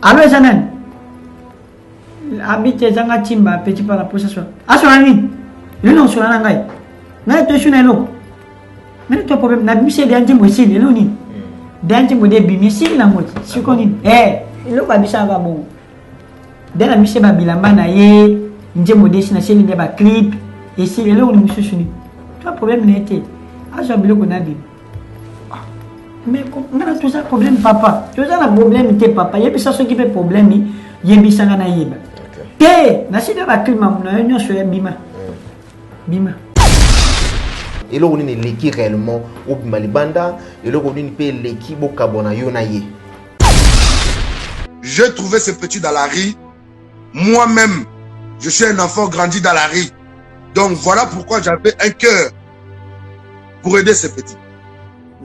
Allo Zanan. Habite Zanga Timba, petit par la possession. Assurani. Le nom sur la langue. N'a pas de l'eau. Mais le problème, n'a pas de l'antim aussi, le loni. D'antim de bimisi la moitié. Ce qu'on dit. Le babisa va bon. Dès la mission Babilamba, naïe, n'die modeste, n'a pas de clip. Et si le long de monsieur Chuni. Toi, problème n'a été. Assurabilo qu'on a dit. Mais on a tout ça problème, papa. Tout ça, le problème, t'es papa. Il y a ça qui fait problème, il y a ça na yeba. Té, na sida ba climat, on a union sur bima. Bima. Et là, on est l'équipe réellement au Malibanda. Et là, on est l'équipe au Kabona Yonaye. J'ai trouvé ce petit dans la rue. Moi-même, je suis un enfant grandi dans la rue. Donc voilà pourquoi j'avais un cœur pour aider ce petit.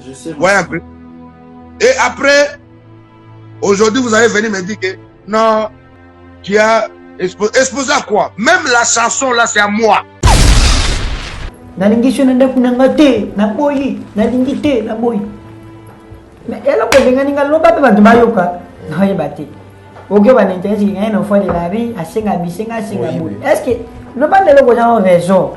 Je sais. Ouais, un peu. Et après, aujourd'hui, vous allez venir me dire que non, tu as exposé à quoi? Même la chanson là, c'est à moi. Nalingi shona ndaku nangate na boyi nalingi te na boyi mais ela ko benga ninga loba pe bantu bayoka na yebate oke ba n'intéresse ki ngana fo de la vie asenga bisenga senga boyi est-ce que loba ndelo ko jana raison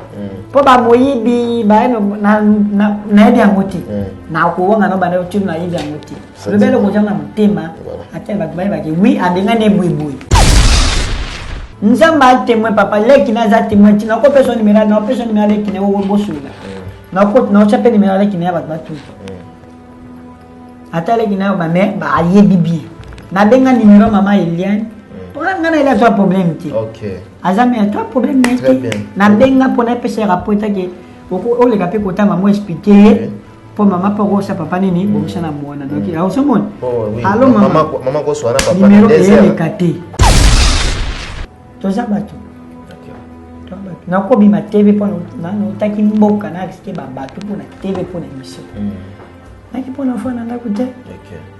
po ba moyibi ba na ebi angoti na ko wanga no ba na otu na ebi angoti lobelo ko jana mutema ate ba ba ke oui abenga ne boyi Nzamba témoin papa leki na za témoin tina ko personne numéro na personne numéro leki na wo bosula na ko na chape numéro leki na ba batu ata leki na ba me ba aye bibi na benga numéro mama Eliane pour ngana il a trois problèmes ti OK azami a trois problèmes na benga pour na pese rapport ke o le kapé kota maman expliquer pour maman pour ça papa nini bon ça na mona donc a so mon allo maman ko soana papa numéro est katé toza bato na ko bima TV pour na utaki mboka na risque ba bato pour na TV pour na émission na ki pour na fona na kute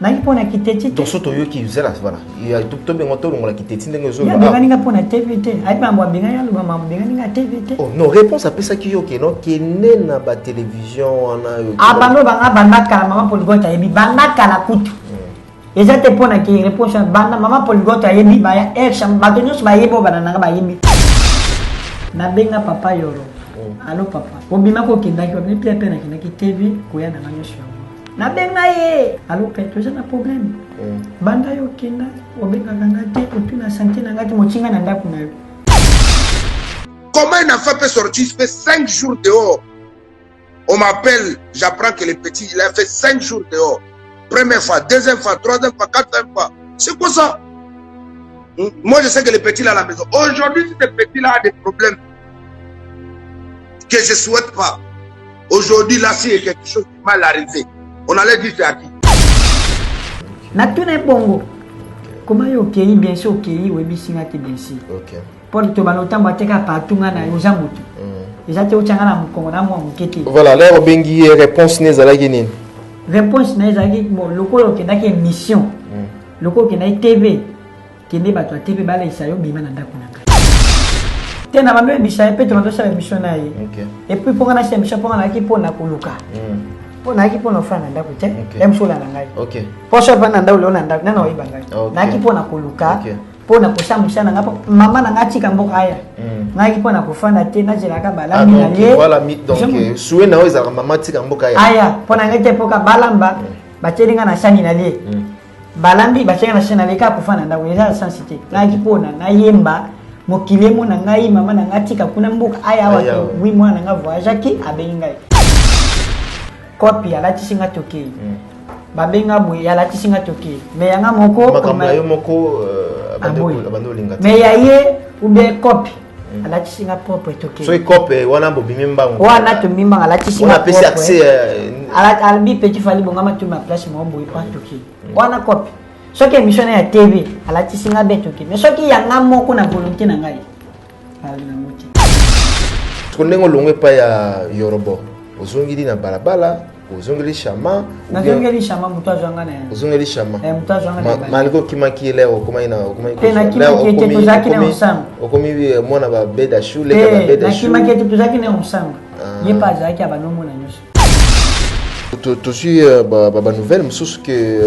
na ki pour na kiteti donc soto yo ki zela voilà il y a tout to bengo to ngola kiteti ndenge zo ya benga ninga pour na TV te ai ba mwa benga ya lo ba benga ninga TV te oh non réponse après ça ki yo ke non ke nena ba télévision na yo abano banga banda kala mama poligota yebi banda kala kutu eza te pona ki réponse banda mama poligota yebi ba ya action ba donyo ba yebo bana na ba yebi na benga papa yoro allo papa obima ko kindaki obini pia pena kinaki TV ko ya na nganyosho na benga ye allo peto eza na problème banda yo kinda obenga ngati otuna santé na ngati mochinga na ndaku na yo. Comment un enfant peut sortir, il fait 5 jours dehors. On m'appelle, j'apprends que le petit, il a fait 5 jours dehors. Première fois, deuxième fois, troisième fois, quatrième fois. C'est quoi ça? Moi, je sais que le petit est à la maison. Aujourd'hui, si ce petit-là a des problèmes que je ne souhaite pas, aujourd'hui, là, s'il y a quelque chose qui mal arrivé, on allait dire c'est à qui? Natuna bongo. Comment yo kei bien sûr kei webi singate bien sûr. OK. Pour to balota bateka patunga na yozamutu. Ezate ochanga na mukongo na mwa mukete. Voilà, là obengi réponse nezala gini. Réponse na ezaki bon lokolo kendaki émission. Lokolo kendaki TV. Kende bato TV bala isayo bima na ndako na kati. Tena mambe bisha pe to ndo sa émission na ye. OK. Et puis pour na émission pour na ki pona kuluka. Pona ki pona fana ndako te. Emsola na ngai. OK. Poso fana ndako lo na ndako na oyiba ngai. Na ki pona kuluka. Pona kusamusana ngapo mama na ngati kamboka aya. Ngai pona kufana te na jelaka bala mina ye. Voilà, donc soué na oza mama tika mboka aya. Aya, pona ngate poka balamba bachelinga na sani na le. Balambi bachelinga na sani na le ka kufana ndako eza sensité. Ngai pona na yemba mokilemo na ngai mama na ngati ka kuna mboka aya wa wi mwana nga voyage ki abenga. Copie ala tisinga toke. Babenga boy ala tisinga toke. Me yanga moko makambo yo moko abando linga. Me yaye ube copie. Ala tisinga propre toke. So copie wana bobimi mbango. Wana to mimba ala tisinga. On a pesi accès ala albi petit fali bonga matu ma place mo boy pa toke. Wana copie. Soki émission ya TV ala tisinga betoke. Mais soki yanga moko na volonté na ngai. Ala na moti. Kondengo longwe pa ya Yorobo. Ozongili na balabala, ozongili shama, ozongili shama mutazanga na. Ozongili shama. Mutazanga na. Maliko kimaki leo koma ina koma iko. Tena kimaki yetu tuzaki na usama. Okomi mwana ba beda shule ka ba beda shule. Na kimaki yetu tuzaki na usama. Yepa zaki abanomo na nyuso. Tu suis baba nouvelle msusu que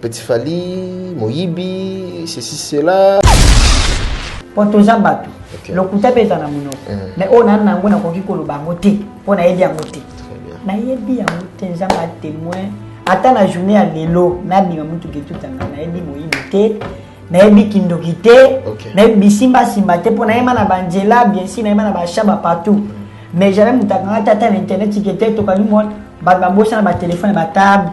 Petit Fally moyibi, ceci, cela. Pour tous les bateaux. Le coup de pétana mono. Mais on a un bon à ko lo bangote. On a aidé à monter. Na yebi à monter zamba témoin. Ata na journée à lelo, na binga mutu ketu tanga na yebi moyibi te. Na yebi kindoki te. Na yebi simba te pour na yema na banjela bien si na yema na ba shaba partout. Mais j'avais mon tata internet qui était to kanu mon ba bossa na ba téléphone ba table.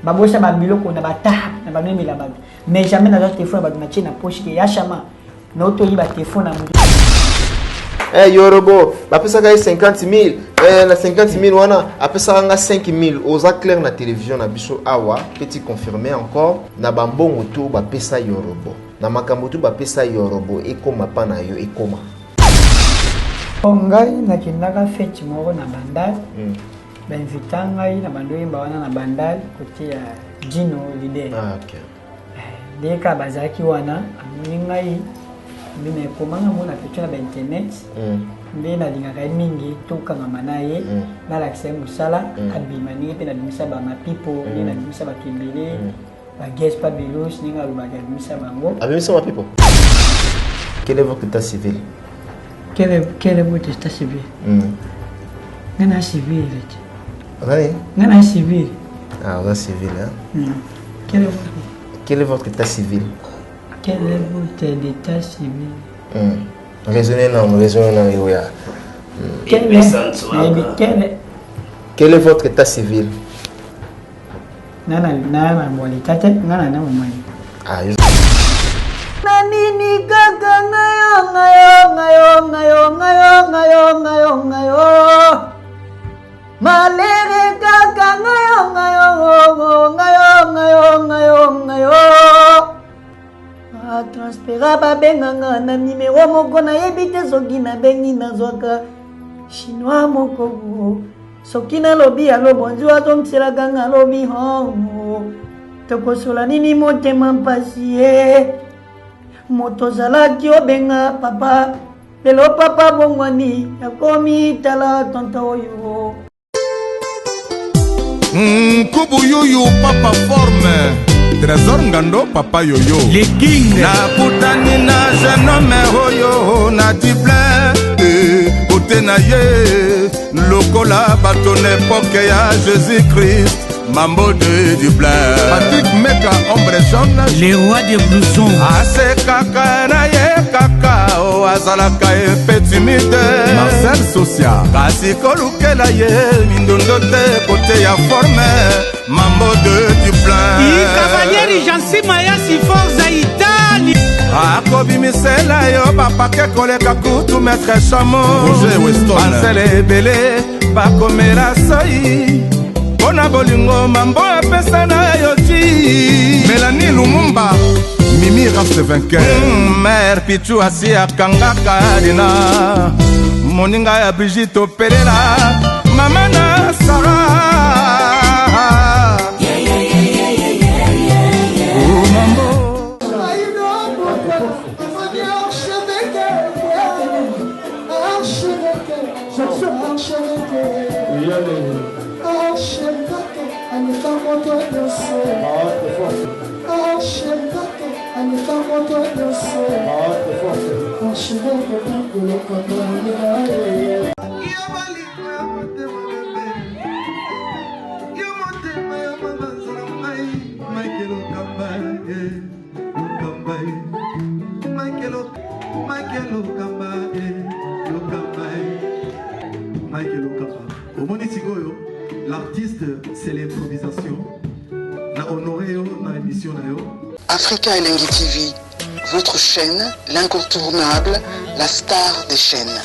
Ba bossa ba biloko na ba table, na ba memi la ba. Mais jamais na téléphone ba match na poche ke ya chama. Na auto yi ba téléphone na mutu. Eh Yorobo, après ça gagne 50 000, na 50 000 wana, après ça gagne 5 000. Oza clair na télévision na biso awa, petit confirmé encore, na bambongo to ba pesa Yorobo. Na makambo to ba pesa Yorobo ekoma pa na yo ekoma. Ngai na kindaka fete moko na bandal. Ba invita ngai na bandoyi ba wana na bandal côté ya Gino leader. Ah OK. Deka bazaki wana, amini ngai bina komanga mona pecho na internet mbe na linga kai mingi to kanga manaye na l'accès musala abimani pe na bimisa ba mapipo na bimisa ba kembele ba guest pas belos ninga lo ba bimisa bango abimisa ma pipo. Quel est votre état civil? Quel est votre état civil? Ngana civil. Ngana civil. Ah, on a civil hein. Quel est votre état civil? Quel est votre état civil? Raisonnez non, ya. Quel est votre état civil? Nana mwali tata ngana na mwali. Ah, nani kaka ngayo malere kaka ngayo transfera babenganga na numéro moko nayebi te soki nabengi nazwaka chinois moko soki nalobi alo bonjour azongiselaka nga alobi hongo tokosola nini motema mpasi ye moto ozalaki obenga papa lelo papa bongwani yakomi tala tonto oyo Kubu Yuyu papa forme Trésor Ngando papa yoyo Les Kings na putani na jeune homme oyo na dible Kote na ye lokola bato n'époque ya Jésus-Christ Mambo de Dublin Patrick Meka ombre jaune les rois des blousons Ase kaka na ye kaka o azalaka epe timide Marcel Sosia Kasi kolukela ye mindondo te kote ya forme Mambo de Dublin Cavalieri Jansi Mayasi Forza Italie akobimisela yo bapake koleka kutu maître chamo ansele ebele bakomela soi mpona bolingo mambo apesa na yo ti Mélanie Lumumba Mimi race vainqueur mère Pichu asi akangaka dina moninga ya Brigitte opelela mama na Sarah L'artiste, c'est l'improvisation. Na honoré na émission na yo. Africa Elengi TV, votre chaîne, l'incontournable, la star des chaînes.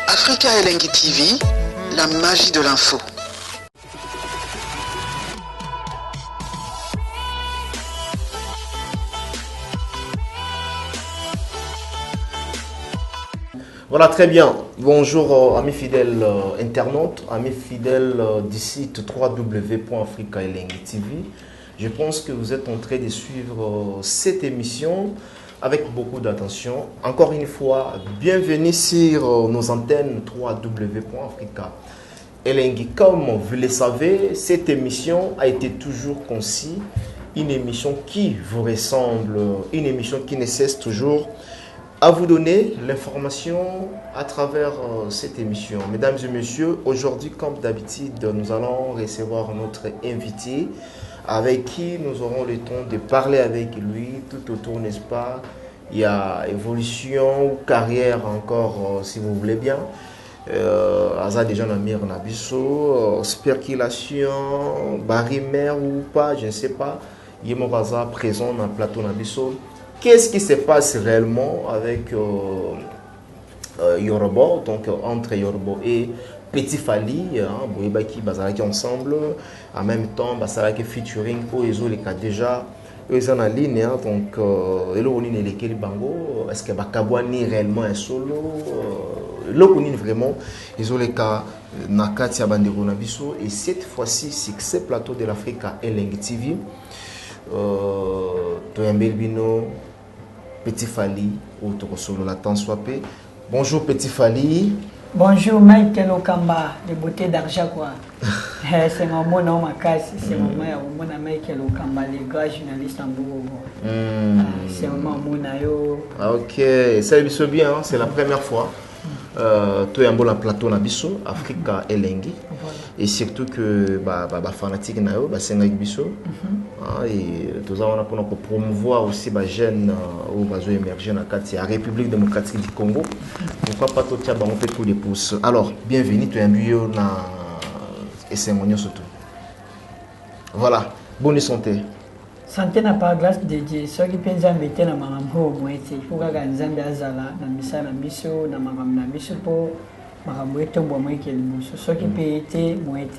Africa Elengi TV, la magie de l'info. Voilà, très bien. Bonjour amis fidèles internautes, amis fidèles du site www.africaelengi TV. Je pense que vous êtes en train de suivre cette émission avec beaucoup d'attention. Encore une fois, bienvenue sur nos antennes www.africa. Elengi, comme vous le savez, cette émission a été toujours conçue, une émission qui vous ressemble, une émission qui ne cesse toujours à vous donner l'information à travers cette émission. Mesdames et messieurs, aujourd'hui, comme d'habitude, nous allons recevoir notre invité avec qui nous aurons le temps de parler avec lui tout autour, n'est-ce pas? Il y a évolution ou carrière encore, si vous voulez bien. Aza déjà Namir Nabiso, spéculation, barimère ou pas, je ne sais pas. Yemo Baza présent dans le plateau Nabiso. Qu'est-ce qui se passe réellement avec Yorobo, donc entre Yorobo et Petit Fally, Boyebaki Bazaraki ensemble, en même temps Bazaraki featuring Oezo les cas déjà. Ils sont en ligne, donc est-ce que Bakabouani réellement un solo? Vraiment, ils ont les cas Nakatia Bandero Nabiso et cette fois-ci, succès plateau de l'Afrique à Elengi TV. Toyambelbino, Petit Fally, ou Tokosolo la temps swappé. Bonjour Petit Fally. Bonjour Michael Okamba, de beauté d'argent quoi. C'est mon nom, ma casse, c'est mon nom, Michael Okamba, les grands journalistes en Bourgogne. C'est mon nom, ok, ça est bien, hein? C'est la première fois. Toi un bon plateau na biso Africa Elengi et surtout que fanatique na yo c'est avec biso et tous on a pour promouvoir aussi ba jeunes ou bazo émerger na la République démocratique du Congo. Pourquoi pas toi tu as un peu coup de pouce. Alors bienvenue toi un bio na et c'est mon surtout. Voilà, bonne santé. Santé n'a pas grâce de Dieu. Ceux qui pensent à mettre dans ma maman, il faut que les gens azala dans misa na biso na maman na biso pour maramoueto boamoi qui est le biso. Ceux qui payent moite.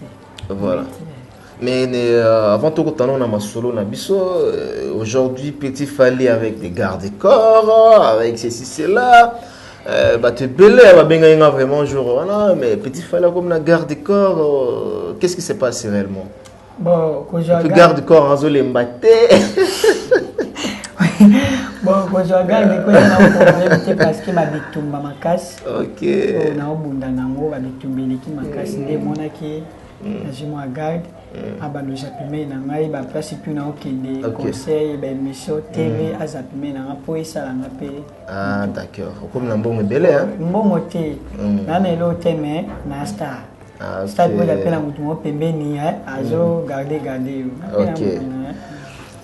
Voilà. Mais avant tout quand on a ma solo na biso aujourd'hui Petit Fally avec des gardes-corps, avec ceci cela. Tu belé va bien vraiment jour mais Petit Fally comme la garde-corps, qu'est-ce qui s'est passé réellement? Bon, quand je garde corps en zone mbaté. Bon, quand je regarde, il y a un problème parce que ma victime ma casse. Ok. On a un bunda nango, ma victime qui ma casse. Des monaki, je me regarde. Abano japimé nangai, ba place puis na okende conseil, ba émission TV, azapimé nanga po ça na pe. Ah d'accord. Comme na mbongo belé hein. Mbongo te. Na melo te mais na star. Stade pour la peine à mon pembeni, azo garder. Ok.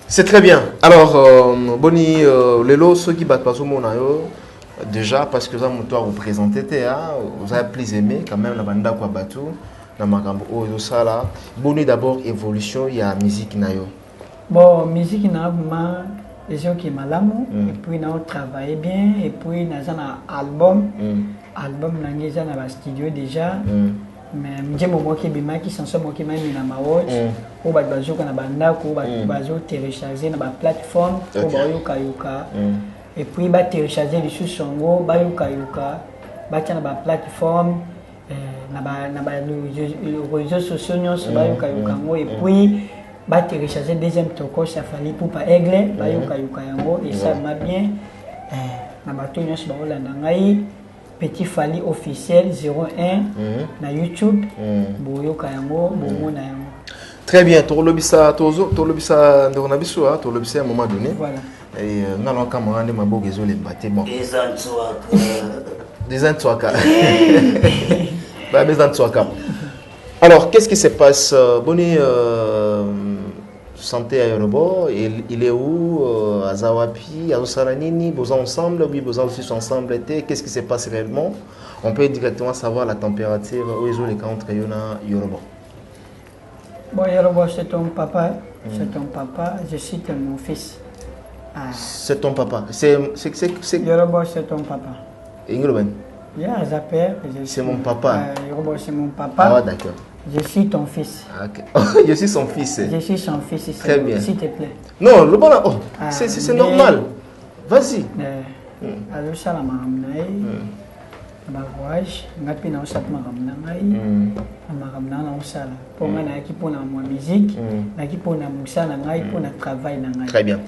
C'est très bien. Alors, Boni, les lots, ceux qui battent pas au monde, déjà parce que ça m'a représenté, vous avez plus aimé quand même la bande quoi batou, la magambo oh ça là. Boni d'abord évolution, il y a musique nayo. Bon, musique nayo les gens qui malamu et puis nous travaillé bien et puis nous avons un album nangi za na studio déjà. Mais j'aime moi qui bima qui s'en sort moi qui m'a mis na ma watch ou ba bazo kana banda ko ba bazo télécharger na ba plateforme ko ba yuka et puis ba télécharger les sous-songo ba yuka ba tana ba plateforme na ba réseaux sociaux nyonso ba yuka ngo et puis ba télécharger deuxième toko ça fallait pour pas aigle ba yuka yango et ça m'a bien na ba to nyonso ba olanda ngai Petit Fally officiel 01 na YouTube. Boyoka yango, bomona yango. Très bien, tolobisa ndonabiso tolobisa à un moment donné. Voilà. Et ngalon kamande mabogezo les baté bon. Des antwaka. Bah des antwaka. Alors, qu'est-ce qui se passe Boni santé à Yorobo, il est où à Zawapi, à Osaranini, vous ensemble, oui, vous aussi ensemble, qu'est-ce qui se passe réellement? On peut directement savoir la température où ils ont les cas entre Yorobo. Bon, Yorobo, c'est ton papa, je suis mon fils. C'est ton papa, c'est Yorobo, c'est ton papa. Ingloben. Yeah, Zaper, c'est mon papa. Yorobo, c'est mon papa. Ah, d'accord. Je suis ton fils. Okay. Je suis son fils. Je suis son fils. Très bien. S'il te plaît. Non, le bon, c'est normal. Vas-y. Alors, ça, la maman, voyage ngapi na osala makambo na ngai makambo na osala po nga nayaki mpona mwa musique nayaki mpona mosala na ngai mpona travail na ngai. Très bien.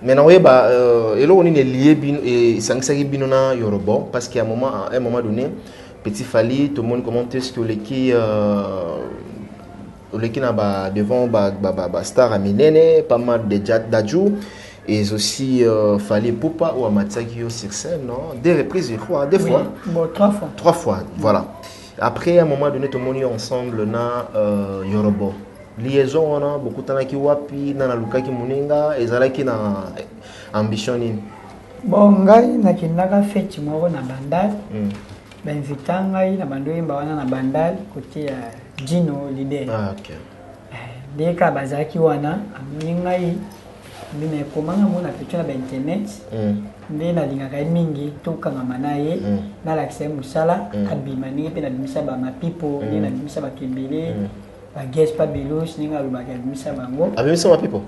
Maintenant oyeba eloko nini lié bino esangisaki bino na Yorobo parce qu'à un moment donné Petit Fally tout le monde comment est-ce que oleki na ba devant ba star à minene pas mal de Dadju et aussi Fally Poupa ou Amatsaki sur scène, non? Des reprises, je crois, des fois. Bon, 3 fois. 3 fois, voilà. Après, à un moment donné, tout le monde est ensemble na Yorobo. Liaison, on a beaucoup de temps qui wapi, na luka ki muninga, et zala ki na ambition ni. Bon, ngai na kinaka feti moro na bandal. Ben invita ngai na bandoyi mbawana na bandal côté Gino leader. Ah, OK. Deka bazaki wana, amuningai bina komanga mona petona ba internet ndena lingaka mingi tokanga manaye na l'accès musala abima ningi pe na bimisa ba mapipo ndena bimisa ba kembele ba guest pa belos ninga lo ba bimisa bango abimisa ma pipo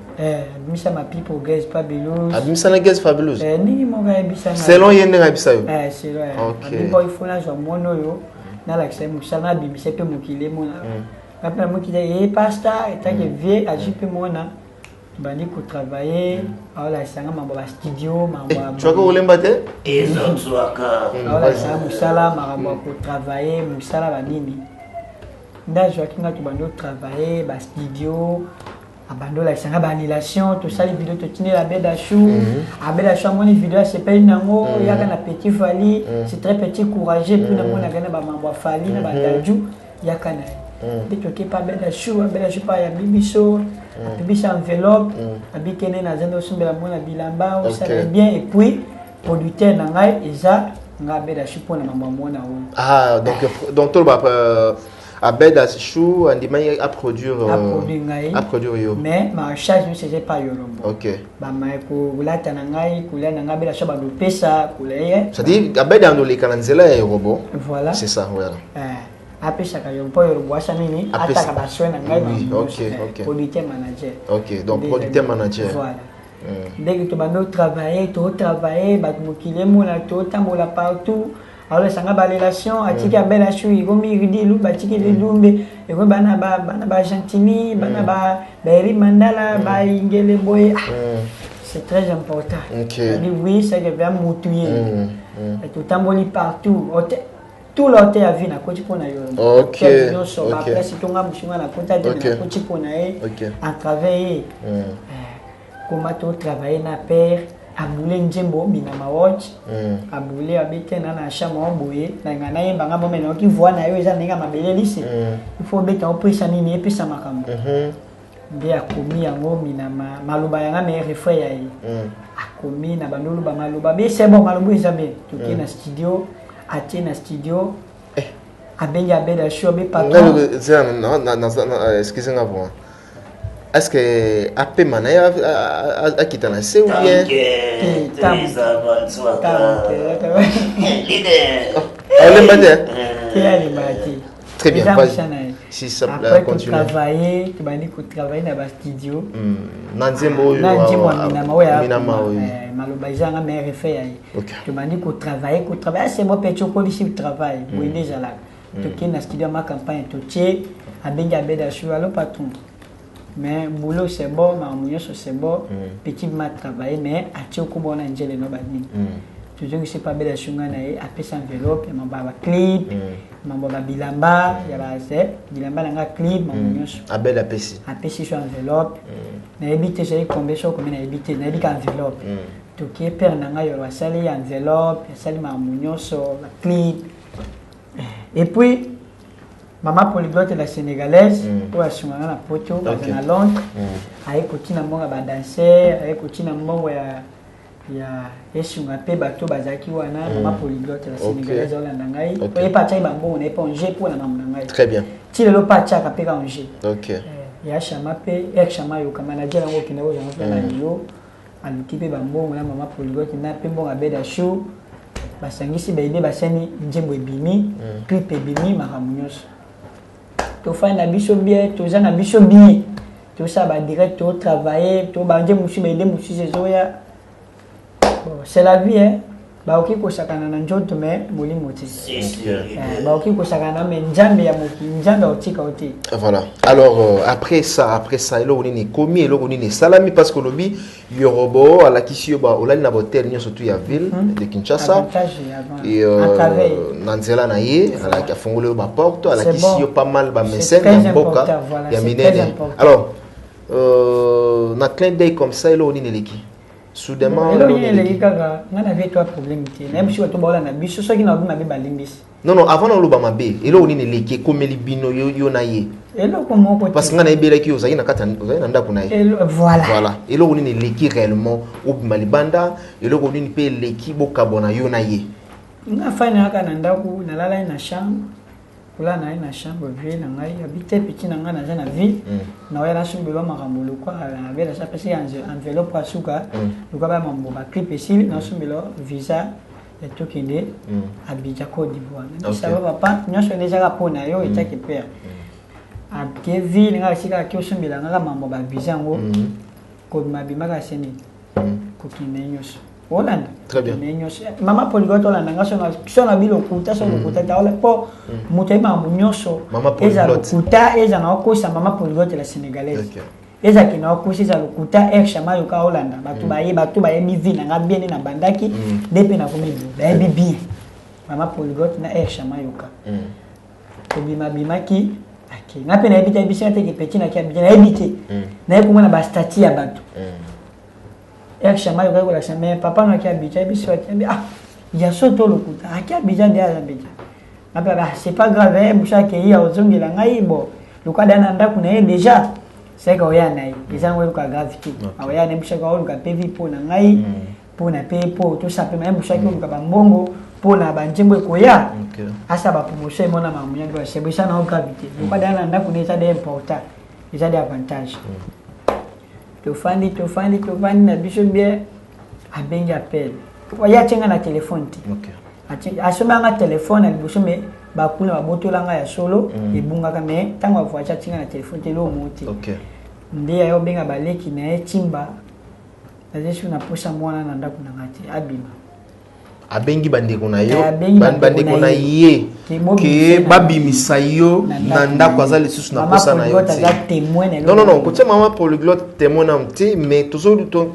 bimisa ma pipo guest pa belos abimisa na guest fabulous ningi mo ga bimisa selon yende ga bimisa yo selon OK boy fona jo mono yo na l'accès musala bimisa pe mokile mona après mokile pasteur etake vie ajipe mona bandi ko travailler ala sanga mambo ba studio mambo tu vas ko lembate ezotsuaka ala sanga musala mambo ko travailler musala ba nini nda jo kinga to bandi travailler ba studio abando la sanga ba annulation to sali vidéo to tiner la beda chou abeda chou moni vidéo c'est pas nango yaka na Petit Fally c'est très petit courageux puis na mona gana ba mambo Fally na ba Dadju yaka na Dès pas belle chou pas ya bibiso, bibisa enveloppe, abikene na zendo sumbela mona bilamba, ça va bien et puis producteur na ngai eza nga belle chou pona mama mona o. Ah donc tout ba abeda chou andimai à produire yo. Mais ma charge ne c'est pas Yorobo. OK. Ba mai ko ulata na ngai kula na ngabela shaba do pesa kulaye. Ça dit abeda ndo le kananzela ya Yorobo. Voilà. C'est ça, voilà. Apesaka Yorobo Yorobo ashamini ataka baswe na ngai OK. Producteur manager. OK, donc producteur manager. Voilà. Dès que tu vas travailler, bah tu mokile mona to tambola partout. Alors ça nga ba relation atika bela chou igomi ridi lu ba tiki le lumbe e ko bana ba gentimi bana ba eri mandala ba ingele boy. C'est très important. OK. Oui, c'est que va moutouiller. Et tu tamboli partout. Tout l'hôtel a vu na koti pona yo. OK. Après si tonga mushunga na konta de na koti pona e à travailler. Comment tu travailler na père abule njembo mina mawatch abule abite na chama boye na ngana yemba ngabo mena ki voix na yo eza ninga mabele lisi. Il faut beta opesa nini epesa makambo. Nde akomi yango mina maloba yanga me refrain ya yi. Akomi na bandulu ba maloba be c'est bon maloba ezabe tuki na studio ati na studio abenga beda show be patron excusez-moi pour est-ce que AP manaya a quitté la C ou bien très bien si ça continue travailler tu vas dire que travailler dans le studio nanzembo maloba izanga me refait ya tu vas dire que travailler c'est moi petit police travail oui déjà là tu qui na studio ma campagne tu tiens abenga beda show allo patron. Mais boulot c'est bon, ma mounios c'est bon, petit m'a travaillé, mais à Tchoko bon angel no bani. Toujours que c'est pas belle chunga nae, après ça enveloppe, ma baba clip, ma baba bilamba, ya ba c'est, bilamba nga clip, ma mounios. A belle apesi. Apesi sur enveloppe. Na ebité j'ai combien chaque comme na ebité, na ebité enveloppe. To qui père nga yo wa sali enveloppe, sali ma mounios, la clip. Et puis Maman polyglotte la sénégalaise, pour assurer la photo, dans la Londres, avec Kotina Monga danser, avec Kotina Monga ya esunga pe bato bazaki wana maman polyglotte la sénégalaise olanda ngai. Oye pacha bango on est pas ngé pour la maman ngai. Très bien. Ti le pacha ka pe ka ngé. OK. Ya chama pe ek chama yo kama na jela ngo kinao jango pe na yo. Aluki pe bango na maman polyglotte na pe bonga beda show. Basangisi baide basani njembo ebimi, clip ebimi makamunyoso. Tu fais un bicho bien, tu as un bicho bien. Tu sais, direct, tu travailles, tu vas dire, c'est la vie, hein. baoki kosakana na njoto me molimo te C'est sûr. baoki kosakana me nzambe ya moki nzambe otika oti. Voilà. Alors après ça elo onini komi elo onini salami parce que lobi yorobo ala kisio ba olali na hotel nyo surtout ya ville de Kinshasa et nanzela na ye ala ka fongolo ba porte ala kisio pas mal ba mécène na boka ya minene. Alors na clin d'œil comme ça elo onini leki soudainement elo onini leki kaka ngana avec toi problème te na biso to ba na biso soki na obima be balimbisi. Non, avant on l'a mabé. Et là on est les comme les bino yo na ye. Et là comment parce que on a ébélé qui osaï na kata nda kuna ye. Voilà. Voilà. Et là on est les qui réellement au malibanda. Et là on est pe les qui bokabona yo na ye. Na fana aka na ndaku na lala na chambre. Kula na chambre vie na ngai habité petit na nga na za na vie. Na wala sumbelo makambulu kwa la vela sa pesi enveloppe kwa suka. Luka ba mambo ba clip ici na sumbelo visa. Et tout qui est Abidjan Côte d'Ivoire. Ça va papa, nous sommes déjà rapport na yo et ça qui perd. À quelle ville nga sika ki osumbela nga mambo ba visa ngo ko mabima ka seni. Ko kinenyos. Hollande. Très bien. Kinenyos. Mama Polyglot Hollande nga sona bilo kuta so kuta ta ole po mutema munyoso. Mama Polyglot. Kuta eza na ko sa Mama Polyglot la sénégalaise. Eza kina okusiza lokuta chama yoka Hollande batu baye bivina nga bien na bandaki depe na komibu baye bien Mama Polyglot na chama yoka ko bima ki aki na pena ebita ebisa te ki petit na ki abija na ebite na ekunga na ba statut ya batu chama yoka ko la chama papa na ki abija ebisa ti ya soto lokuta aki abija de abija na pena c'est pas grave boucha ke ya ozongela ngai bo lokada na ndaku na déjà c'est que oya na ils ont eu ka gravité oya na bishaka olu ka PV po na ngai po na pe po to sa pe même bishaka olu ka bambongo po na banjembo ko ya asa ba promotion mona mamunya ndo se bisha na gravité ko dana nda ku neza de important ils ont des avantages to fandi na bisho bien a bengi appel oya chenga na téléphone ti asoma na téléphone na bisho me ba kuna ba botola nga ya solo ebunga ka me tango afuacha chinga na téléphone te lo moti ndiye yo benga baleki na etimba azesu na posa mwana na ndaku na ngati abima abengi bandeko na yo bandeko na ye ke babimisa yo na ndaku azali susu na posa na yo non kote Mama Polyglot témoin na mte mais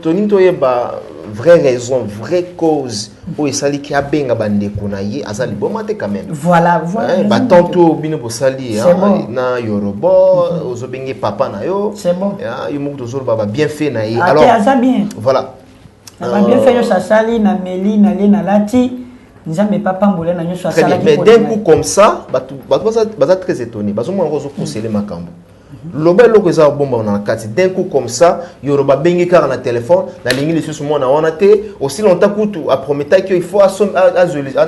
toni to yeba vraie raison, vraie cause où il s'allie qui a bien abandonné qu'on a y azali bon maté quand même. Voilà. Bah tantôt bino pour sali na Yoruba, aux obéis papa na yo. C'est bon. Il monte aux autres baba bien fait na y. Alors. Ça bien. Voilà. Bien fait yo ça sali na meli na le na lati. Nzambe papa mbole na nyo so sala ki. Mais d'un coup comme ça, bah très étonné. Bah on rose conseiller makambo. L'obel loko eza bomba na kati d'un coup comme ça Yoruba bengi car na téléphone na lingi les sous moi na wana te aussi longtemps kutu a promettre qu'il faut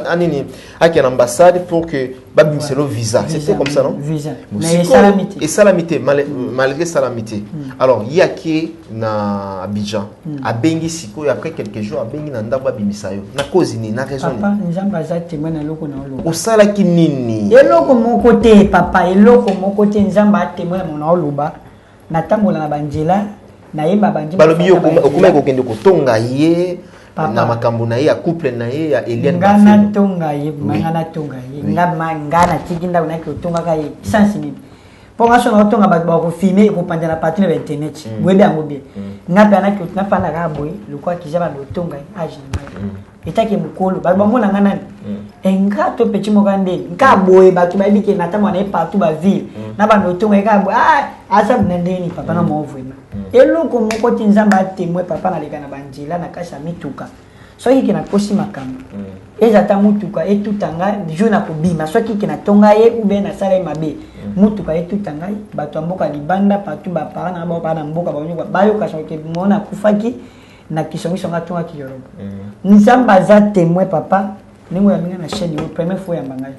anini à l'ambassade pour que babim selo visa c'était comme ça non visa mais salamité et salamité malgré salamité alors yaki na Abidjan a bengi siko et après quelques jours a bengi na ndaba bimisayo na cause ni na raison papa nzamba za témoin na loko na loko osala ki nini eloko mon côté papa eloko mon côté nzamba témoin na oluba na tambola na banjela na yemba banjela balobi yo okuma kokende kotonga ye na makambo na ye ya couple na ye ya Eliane ngana tonga ye ngana tonga ye ngana tikinda una ki otonga ka ye sensible pour nga sona otonga ba ko filmer ko panja na partie na internet webe yango bien ngapa na ki ngapa na ka boy lokwa kijaba do tonga age na etaki mukolo ba mona ngana enga to petit mogande nka boy ba ki ba bike na tamwa na partout ba ville na ba no tonga ka boy asa mnendeni papa na mo vraiment eloko moko tinzamba témoin papa na leka na banjila na kasa mituka soki kina kosi makambo eza ta mutuka etutanga jour na kobima soki kina tonga ye ube na sala mabe mutuka etutanga bato mboka libanda patu ba parana ba pa na mboka ba nyuka bayo ka soki mona kufaki na kisongiso ngatonga ki Yoruba nzamba za témoin papa ningo ya minga na chaîne yo première fois ya mbangai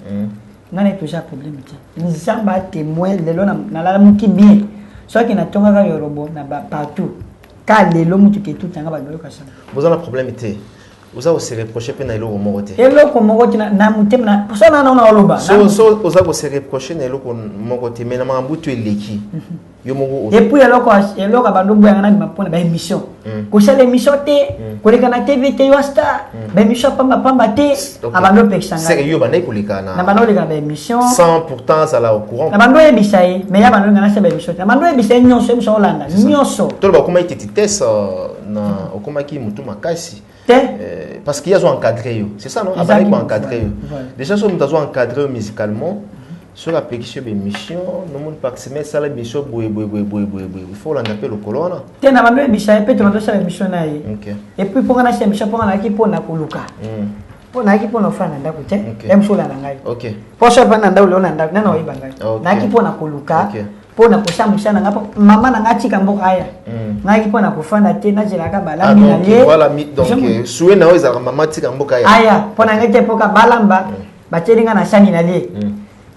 ngana toujours problème ti nzamba témoin lelo na la muki bien soki na tonga ka Yoruba na partout ka lelo mutu ke tutanga ba dolo ka sana vous avez un problème té vous avez se reprocher pe na eloko moko te eloko moko te na mutem na so na na oloba so vous avez se reprocher na eloko moko te mais na mambutu eleki yo moko et puis eloko ba ndobo yanga na mapona ba émission ko sala émission te koleka na TVT yo star ba émission pamba te abando pekisanga c'est yo bandai koleka na bando leka ba émission sans pourtant ça là au courant na bando ebisaye mais ya bando ngana se ba émission na bando ebisaye nyonso émission Holanda nyonso to ba koma ititi test na okoma ki mutu makasi parce qu'il y a encadré c'est ça non abali ko encadré déjà so mutu zo encadré musicalement sur la pétition de mission, nous ne pas que ça la mission il faut l'appeler le colonne. Tiens, na bando ebisaye pe to ndo sa émission na ye. Et puis pour na émission pour na ki pour na koluka. Pour na ki pour na fana ndako te. Emso la ngai. OK. Pour ça fana ndako lo na ndako na no ibanga. Na ki pour na koluka. Pour na kushamusha na ngapo mama na ngati kambo aya. Na ki pour na kufanda te na jelaka balamba na ye. Voilà donc soué na oza mama tika mboka aya. Aya, pour na ngate poka balamba batelinga na shani na ye.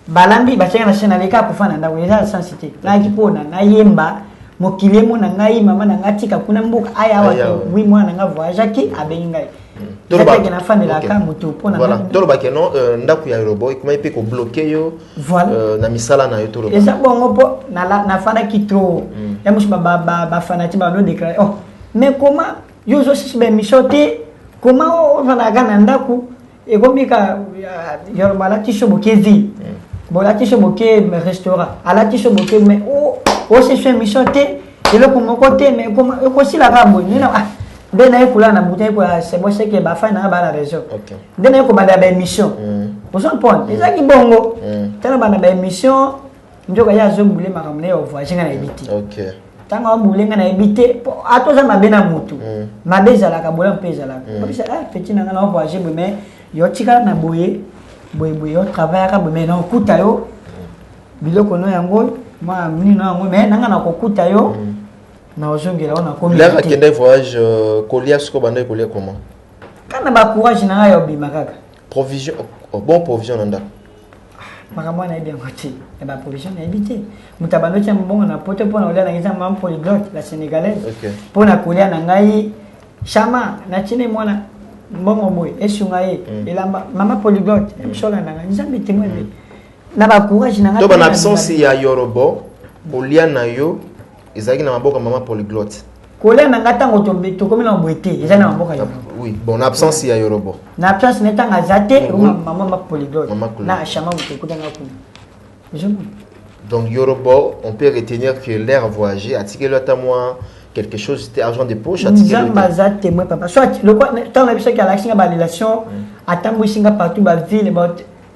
Balambi bachenga na shena leka kufana ndako eza sensitive na kipona na yemba mokilemo na ngai mama na ngatika kuna mbuka aya wato wi mwana nga voyage ki abengai toloba ke na fane la ka mutu pona voilà toloba ke non ndako ya robo ikoma ipe ko bloquer yo na misala na yo toloba eza bongo po na fana ki trop ya mushi ba fana ti ba no déclarer oh mais comment yo zo si be michote comment on va na gana ndako e komika yo bala ti shobo kezi bon la tisho boke restaurant à la tisho boke mais oh c'est fait michoté et le comme côté mais comme aussi la rabo ni na ben ay kula na bouteille ko c'est bon c'est que ba fa na ba la région OK ben ay ko ba da émission pour son point déjà ki bongo tana ba na émission njoka ya zo bule makamne au voyage na ebiti OK tanga bule na ebiti ato za mabena mutu mabeza la ka bola mpeza la ko bisa petit na na voyage mais yo tika na boye boye yo travail ka mais na okuta yo biloko no yango ma mini no yango mais nanga na kokuta yo na ozongela ona communauté là akende voyage kolia sko banda kolia comment kana ba courage na yo bima kaka provision bon provision nanda makamwa na bien ngoti e ba provision na habité mutabando cha mbongo na poto pona olia na ngisa mam polyglotte la sénégalaise pona kolia na ngai chama na chine mwana mbongo boy esunga ye elamba mama polyglotte emshola nanga nzambe témoin na ba courage nanga to ba absence ya yorobo olia na yo ezaki na maboka mama polyglotte kolia nanga tango to komi na boete eza na maboka yo oui bon absence ya yorobo na absence neta ngazate mama polyglotte na chama mutokuta ngakuna donc yorobo on peut retenir que l'air voyager a tiré le moi quelque chose c'était argent de poche à tirer le témoin papa soit le quoi tant la biso qui a l'action ba relation atambo singa partout ba ville ba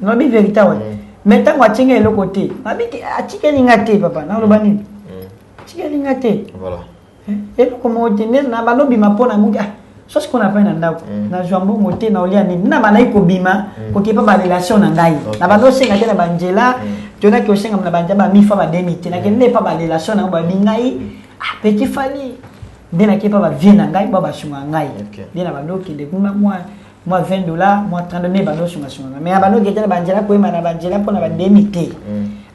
non bi vérité ouais mais tant wa tinga le côté abiti atika lingate papa na lo bani tika lingate voilà et comment tenir na ba lobi mapona mungi so ce qu'on a fait na ndako na jwambo moté na olia ni na bana iko bima ko ke pa ba relation na ngai na ba no singa tena banjela tona ki osenga na banja ba mifa ba demite na ke ne pa ba relation na ba bingai petit fali dena ki pa ba vie na ngai ba ba sunga ngai dena ba no ki de kuma moi $20 moi $30 ba no sunga mais ba no ke tena banjela ko ma na banjela pona ba demite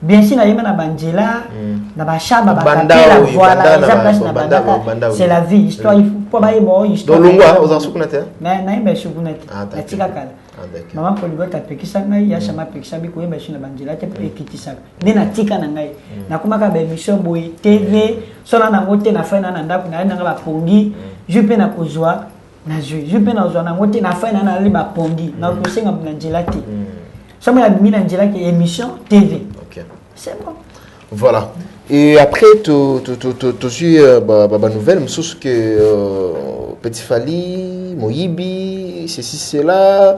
bien sûr na yema na banjela na ba shaba ba kapela voilà na banda c'est la vie histoire il faut pas ba bon histoire donc longwa aux asukunate na ba sukunate na tika kala mama polyglotte apekisa ngai ya shama apekisa bi ko yeba shi na banjela te ekitisa ndena tika na ngai na kuma ka ba émission boy TV sona na ngote na fa na ndako na nga ba pongi jupe na kozwa na jupe na ozwa na ngote na fa na li ba pongi na ko senga na njela te sama ya bimi na njela ke émission TV. OK. C'est bon. Voilà. Et après tu suis bah nouvelle moussous que Petit Fali Moyibi ceci cela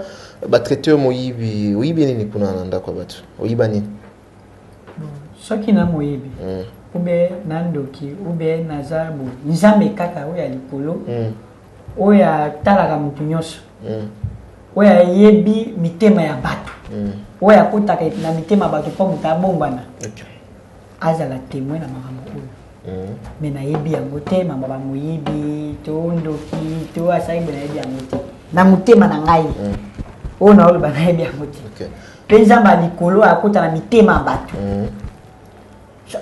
ba traiteur Moyibi ni kuna nanda kwa batu Oyiba ni soki na Moyibi ube nandoki ube nazabu nzambe kaka oya likolo oya talaka mutu nyonso oya yebi mitema ya batu oya kotaka na mitema batu po mutu abombana azala témoin na makambo oyo me nayebi yango te mama bamoyibi to ndoki to asaibu nayebi yango te na motema na ngai oyo na oloba nayebi yango te mpe nzambe ya likolo akota na mitema ya bato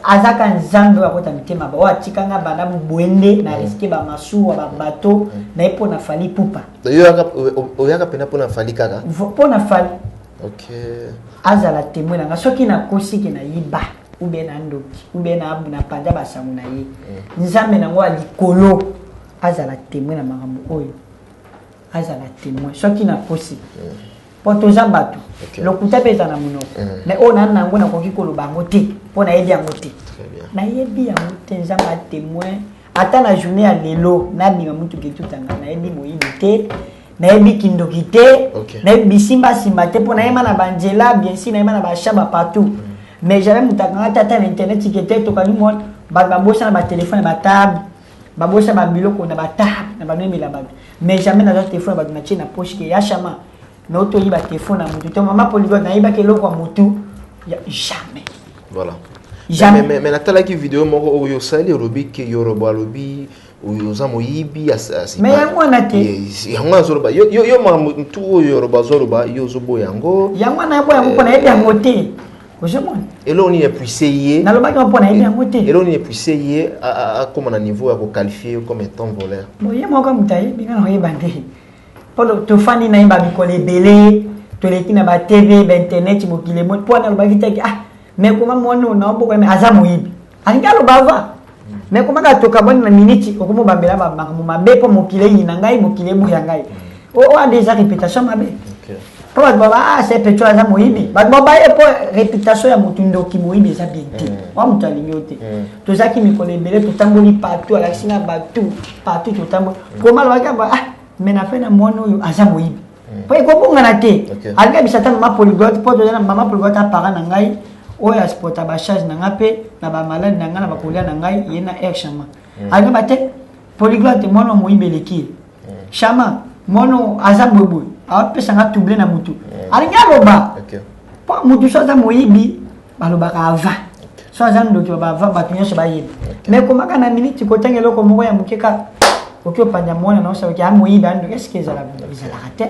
azaka nzambe oyo akota mitema ba oyo atikanga banda bwende na riske bamasuwa babato na ye mpo na fali pupa oyaka mpena mpo na fali kaka mpo na fali azala témoin nanga soki nakosiki nayiba ube na ndoki ube na panja basango na ye nzambe nango ya likolo azala témoin na makambo oyo azala témoin soki na posi po toza bato lokuta pe ezala na monoko mais oyo nani nango nakoki koloba yango te mpo nayebi yango te nayebi yango te nzambe atémoin ata na journée ya lelo nabima mutuka etutanga nayebi moyibi te nayebi kindoki te nayebi bisimbasimba te mpo nayeba na banzela bien sûr nayeba na bashaba partout mais j'avais mutakanga tata na internet ikete tokani mona bato babosa na batelefone na batable babosa babiloko na batable na banomela bato mais jamais naza telefone bato na tie na poche ke yashama na otoyiba telefone na mutu te mama Polyglotte nayebaki eloko ya mutu jamais voilà jamais mais natalaki vidéo moko oyo osali olobi ke Yorobo alobi oza moyibi mais yango wana te yango azoloba yo mutu oyo Yorobo azoloba yo ozoboya yango yango wana yaboya yango mpo nayebi yango te ozomona eloko nini epuise ye nalobaki mpo nayebi yango te eloko nini epuise ye akoma na niveau ya koqualifie comme étant voleur bon ye moko moto ayebi nga na koyeba nde mpo tofandi nayeba mikolo ebele toleki na batv bainternet mokili mo mpo nalobaki teki mais koma mwana naoboka me aza moyibi alingi aloba ava mais koma katoka boni na miniti okomo bambela makambo mabe mpo mokili eyini na ngai mokili eboya ngai oyo ade eza réputation mabe po bato baba se petro aza moyibi bato babaye mpo réputation ya motu ndoki moyibi eza bien te oya moto alingi yo te tozalaki mikolo ebele totamboli partout alakisi na bato partout totamboli koma alobaki mais na fe na mwana oyo aza moyibi po ekobongana te alingi abisa ta mama Polyglotte mpo tozana mama Polyglotte apara na ngai oyo asporta bacharge na nga mpe na bamaladi na nga na bakolia na ngai ye na air chama alingi bate Polyglotte mwana moyibi eleki chama mwana aza boyeboye apesanga double na mutu alingi aloba po mutu so aza moyibi balobaka ava so aza ndoki baba bato nyonso bayebi mais komaka na minute kotanga eloko moko ya moke ka oki opanja mwana na osaoki amoyibi andoki est ce que ezalaka te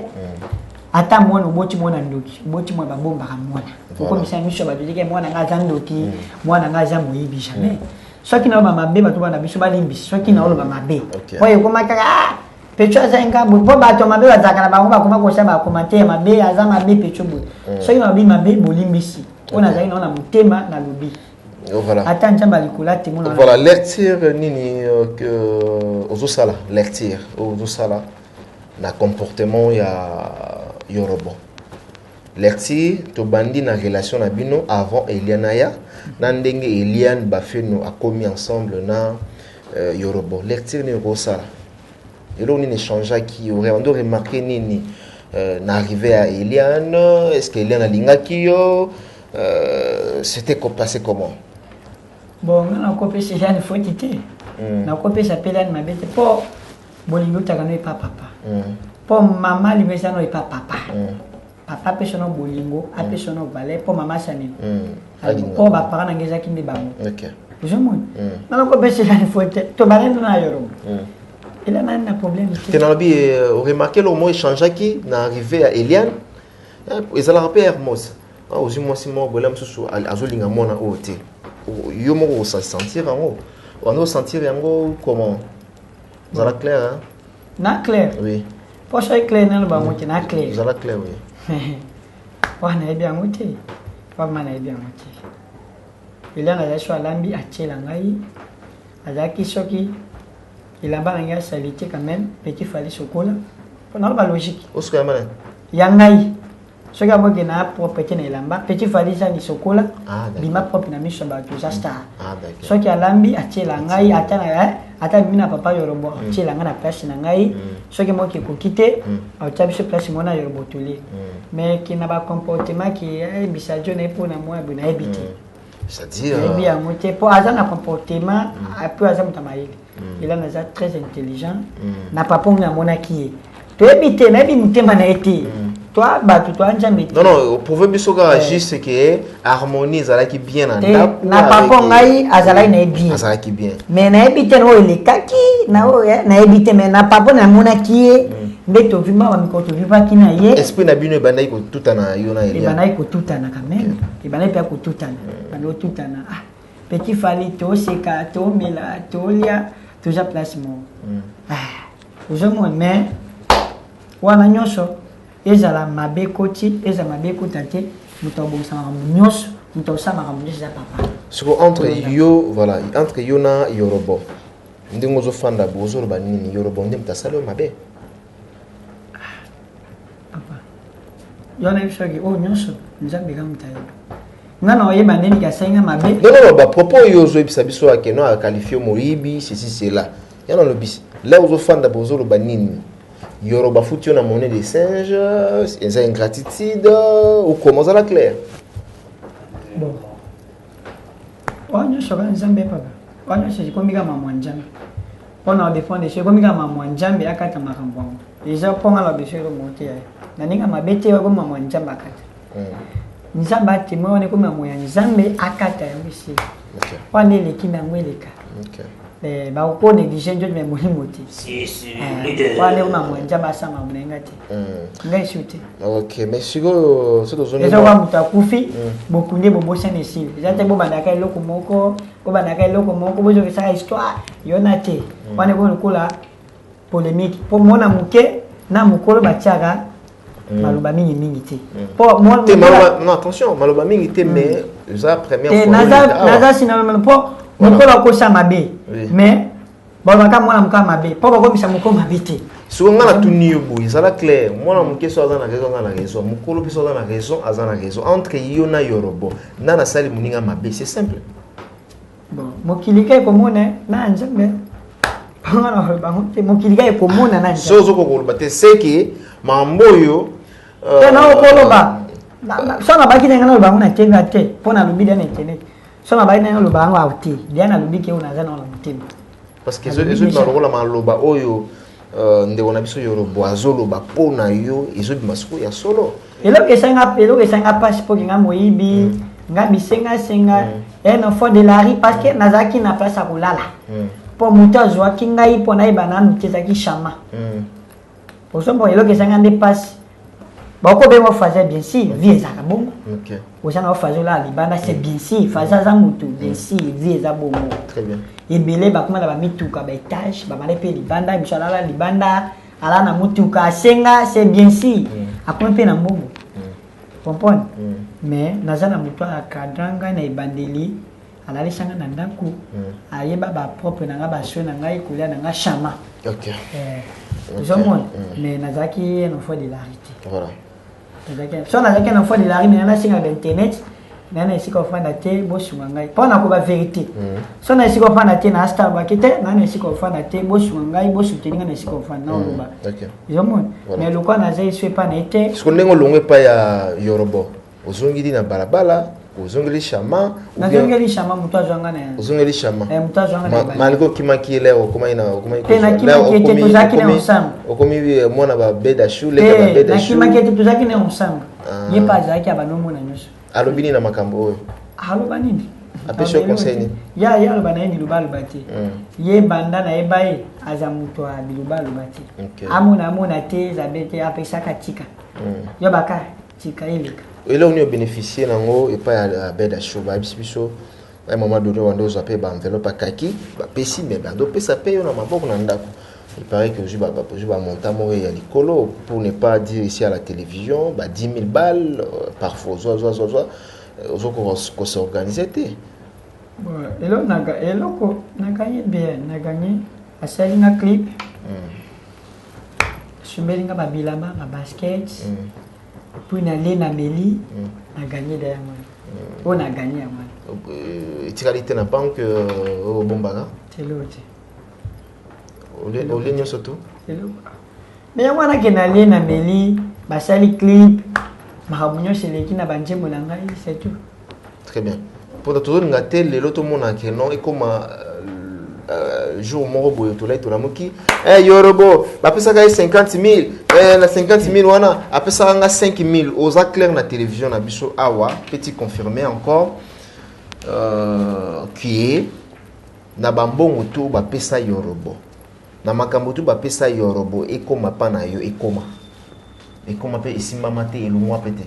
ata mwana oboti mwana ndoki oboti mwana babombaka mwana okomisa miso bato dike mwana nga aza ndoki mwana nga aza moyibi jamais soki naoloba mabe bato bana biso balimbisi soki naoloba mabe oyo ekomakaka Petro aza ngambo po bato mabe bazaka na bango bakoma kosa ba commentaire mabe aza mabe Petro bo soki mabe bolimbisi ona zai na mutema na lobi voilà ata njamba likula te mona voilà lecture nini ozosala lecture ozosala na comportement ya Yorobo lecture to bandi na relation na bino avant Eliana ya na ndenge Eliane bafeno a commis ensemble na Yorobo lecture ni ozosala et là on échange qui aurait on doit remarquer nini n'arrivé à Eliane est-ce que Eliane a lingaki yo c'était passé comment bon on a copié c'est Eliane faut titer na copié s'appelle Eliane ma bête pour bolingo takano et papa pour maman libesa no et papa papa personne bolingo a personne balai pour maman sani pour ba parents ngeza ki bango OK je mon na copié c'est Eliane faut to balendo na Yorobo il a un problème. Tu as remarqué le mot échange qui est arrivé à Eliane. Ils ont rappelé Hermos. Aussi moi si moi bolem sous azolinga mona ote. Yo mo se sentir en haut. On doit sentir en haut comment. Ça la clair hein? Na clair. Oui. Pour ça clair na ba mo na clair. Ça la clair oui. Wa na bien moté. Wa ma na bien moté. Eliane a choisi lambi a tchela ngai. Azaki soki il a pas une salité quand même petit fallait chocolat on a pas logique où est-ce que maman yangai ce que moi qui n'a propriété na lamba petit fallait ça ni chocolat bima propre na miso ba tout ça star ce qui a lambi a tchela ngai ata mina papa Yorobo tchela nga na place na ngai ce que moi qui ko quitter a tabi sur place mona Yorobo toli mais qui n'a pas comportement qui est bisajo na pour na moi na habité c'est-à-dire bien monter pour avoir un comportement un peu azam tamaïli il est très intelligent n'a pas pour na monaki tu habiter na bi mutema na été toi bah toi njambe non pour biso ka juste que harmonie zala ki bien en tap na pas pour ngai azala na bien azala ki bien mais na habiter no le kaki na habiter mais na pas pour na monaki Beto vima wa mikoto viva kina ye. Esprit na bino ebandai ko tutana yo na Elia. Ebandai ko tutana quand même. Ebandai pe ko tutana. Bando tutana. Ah, petit fali to seka to mela to lia to ja place mo. Ah, ozomo mais wana nyonso ezala mabe koti, ezala mabe kotate, mutabonsa nyonso, mutabosama kamunisa papa. Siko entre yo, voilà, entre yo na Yorobo. Ndingo zo fanda bozo ba nini Yorobo ndem tasalo mabe. yona bisoki o nyonso nzambe kamutayo ngana oyeba ndeni kasenga mabe non ba propos yozo ebisa biso akeno a qualifié moyibi ceci cela yana lo bis là ozo fanda bozo lo banini Yoruba foutio na monnaie des singes c'est ingratitude ou comment ça la clair bon onyo shoka nzambe papa onyo se komika mama nzambe pona défendre se komika mama nzambe akata makambo déjà ponga la besoin de monter na ninga mabete wa mama nzambe akata nzambe atimwe one kuma moya nzambe akata yambisi wane lekina mweleka ba ko négligé njo me muhimoti si wane uma nzambe asama mnengati ngai shute OK mais sigo so dozoni ezo wa mutakufi bokunde bobosa nesile jate bo bandaka eloko moko bozo kisa histoire yonate wane ko kula polémique pour mona muke na mukolo batiaka maloba mingi te pour moi non attention maloba mingi te mais za première fois naza sinalement pour mukolo ko sa mabe mais baka mwana muka mabe pour ko bisa mukolo mabe te so ngana tuniyo boy ça la clair mwana muke so azana raison mukolo biso azana raison entre yo na Yoruba na sali muninga mabe c'est simple bon mokilike ko mona na nzambe mokilika ekomona na so zo ko bate seki mamboyo na okoloba so na baki na ngalo bango na tv te pona lubida na internet so na baki na ngalo bango auti dia na lubike una zana na mutima parce que ezo marola maloba oyo ndeko na biso Yoruba azoloba pona yo ezo bimasuko ya solo elo kesanga passport nga moyibi nga bisenga en fond de la rue parce que nazaki na place à kolala pour muta zwa kingai pona ibana mtezaki chama pour ça bon elo kesanga nde passe bako be mo fazer bien si vie za bongo OK osana fazer la libanda c'est bien si fazer za mutu bien si vie za bongo très bien ebele bakuma ba mituka ba étage ba male pe libanda bishala libanda ala na mutuka senga c'est bien si akuma pe na mbongo comprendre mais nazana mutu akadanga na ibandeli alali sanga na ndako ayeba ba propre na nga ba so na ngai kulia na nga chama OK Jomon mais nazaki no fois de la réalité voilà so nazaki no fois de la réalité na singa internet na isiko fanda te bosunga ngai pona ko ba vérité so na isiko fanda te na star ba kete na isiko fanda te bosunga ngai bosuteninga na isiko fanda no ba OK Jomon mais le quoi na zai soit pas nete ce qu'on nengo longwe pa ya Yoruba ozongili na balabala ozongeli chama nazongeli chama mutu azwanga na ozongeli chama mutu azwanga na maliko kimaki leo kuma ina tena kimaki te tuzaki na ensemble okomi mwana ba beda shule ka ba beda shule kimaki te tuzaki na ensemble ye pa zaki abanomo na nyuso alobini na makambo oyo aloba nini apesho conseil ya aloba na biluba lubati ye banda na ebaye aza mutu a biluba lubati amona te zabete apesa katika yo baka tika ilika ele on bénéficier nango et pas à beda show ba biso ay mama dodo wando zape ba enveloppe kaki ba pesi mais ba do pesa paye na maboko na ndako. Il paraît que je vais monter mon écolo pour ne pas dire ici à la télévision, 10 000 balles, parfois, on s'organise. Et là, on a gagné bien, on a gagné un clip. Je me suis dit un basket, puis on a allé à Méli, on a gagné derrière moi. On a gagné à moi. Tu as été dans la banque au Bombaga? C'est l'autre. Au ligne surtout. Mais moi na kenale na meli basali clip mahabunyo seleki na banjembo na ngai c'est tout. Très bien. Pour toujours ngaté lelo to mona ke non et comme jour moko boyo to lai to namuki Yoruba ba pesa ka 50 000 na 50 000 wana apesa nga 5 000 oza clair na télévision na biso awa petit confirmer encore qui est na bambongo to ba pesa Yoruba. Na makambo tu ba pesa Yoruba ekoma pa na yo ekoma pe esimama te elongwa pete.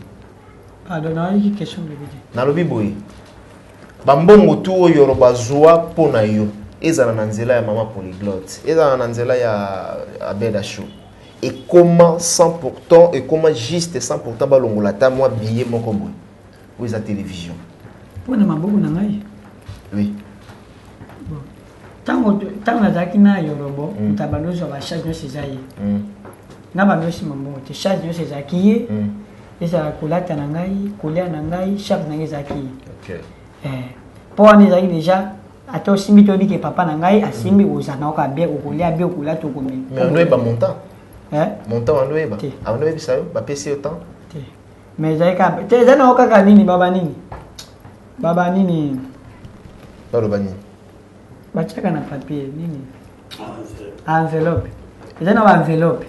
Pardon, na hiki question bébé. Na lobi boy. Bambongo tu o Yoruba zwa po na yo. Ezana na nzela ya mama polyglotte. Ezana na nzela ya Abeda Show. Ekoma 100% ekoma juste 100% balongola ta moi billet moko boy. Ou za télévision. Pona maboko na ngai. Oui. Tango nazaki na Yoruba mutabalozo ba charge no sezaye na banosi mambo te charge no sezaki ye eza kolata na ngai kolia na ngai chaque na ezaki OK pour on ezaki déjà ato simbi to biki papa na ngai asimbi ozana ka bien okolia bien okolata okomi mais on ba montant montant on doit ba on doit ça ba PC autant mais ezaka te ezana okaka nini baba nini baba nini bachaka na papier nini enveloppe ezana ba enveloppe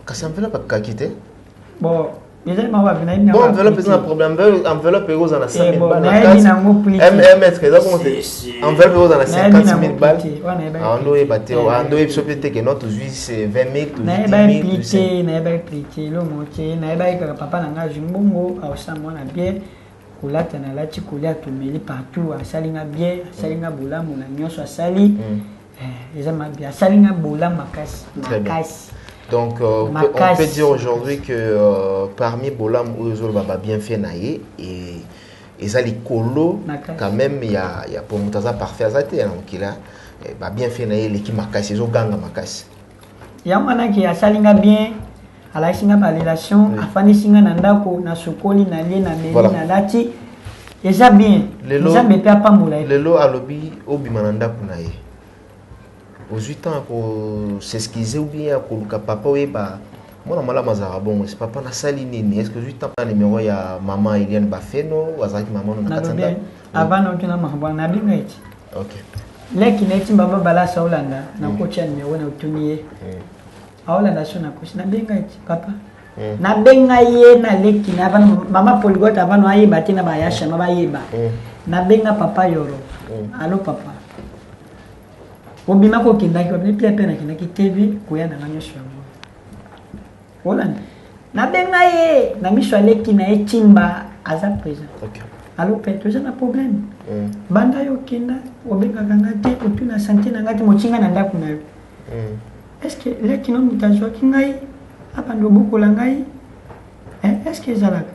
kasi enveloppe ka quitter bon ezana ba bina ina bon enveloppe c'est un problème enveloppe rose na 5000 balles maître ça comment c'est enveloppe rose na 50000 balles on doit bater on doit peut-être que notre juice c'est 20000 tout 10 000 na ba plité lo moté na ba ka papa na nga jimbongo au samona bien kolata na lati kolia tomeli partout asalinga bien asalinga bolamu na nyonso asali ezama bien asalinga bolamu makasi. Donc on peut dire aujourd'hui que parmi bolam ou baba bien fait naie et ça les colo quand même il y a pour mutaza parfait azate donc il a bien fait naie l'équipe makasi zo ganga makasi ya mwana ki asalinga bien ala singa ba relation afani singa na ndako na sokoli na lie na meli na lati eza bien eza mepe apambola lelo alobi obima na ndako na ye aux 8 ans pour s'excuser ou bien pour le papa oui bah moi mala mazara bon c'est papa na sali nini est-ce que 8 ans numéro ya maman Eliane Bafeno ou azaki maman na katanda avant on tuna mahamba na bingait OK leki neti baba bala saulanda na kocha numéro na utumie aulanda sona kocha na bingait papa na benga ye na leki na avant mama Polygota avant no ayeba tina ba yasha maba yeba na benga papa yoro allo papa obima ko kindaki obini pena kinaki TV koya na nyosho yango Holland na benga ye na misho leki na etimba aza présent OK allo peto za na problème banda yo kinda obenga kanga te otuna santé na ngati mochinga na ndaku na yo est-ce que leki no mutazo kingai apa ndo bukola ngai est-ce que zalaka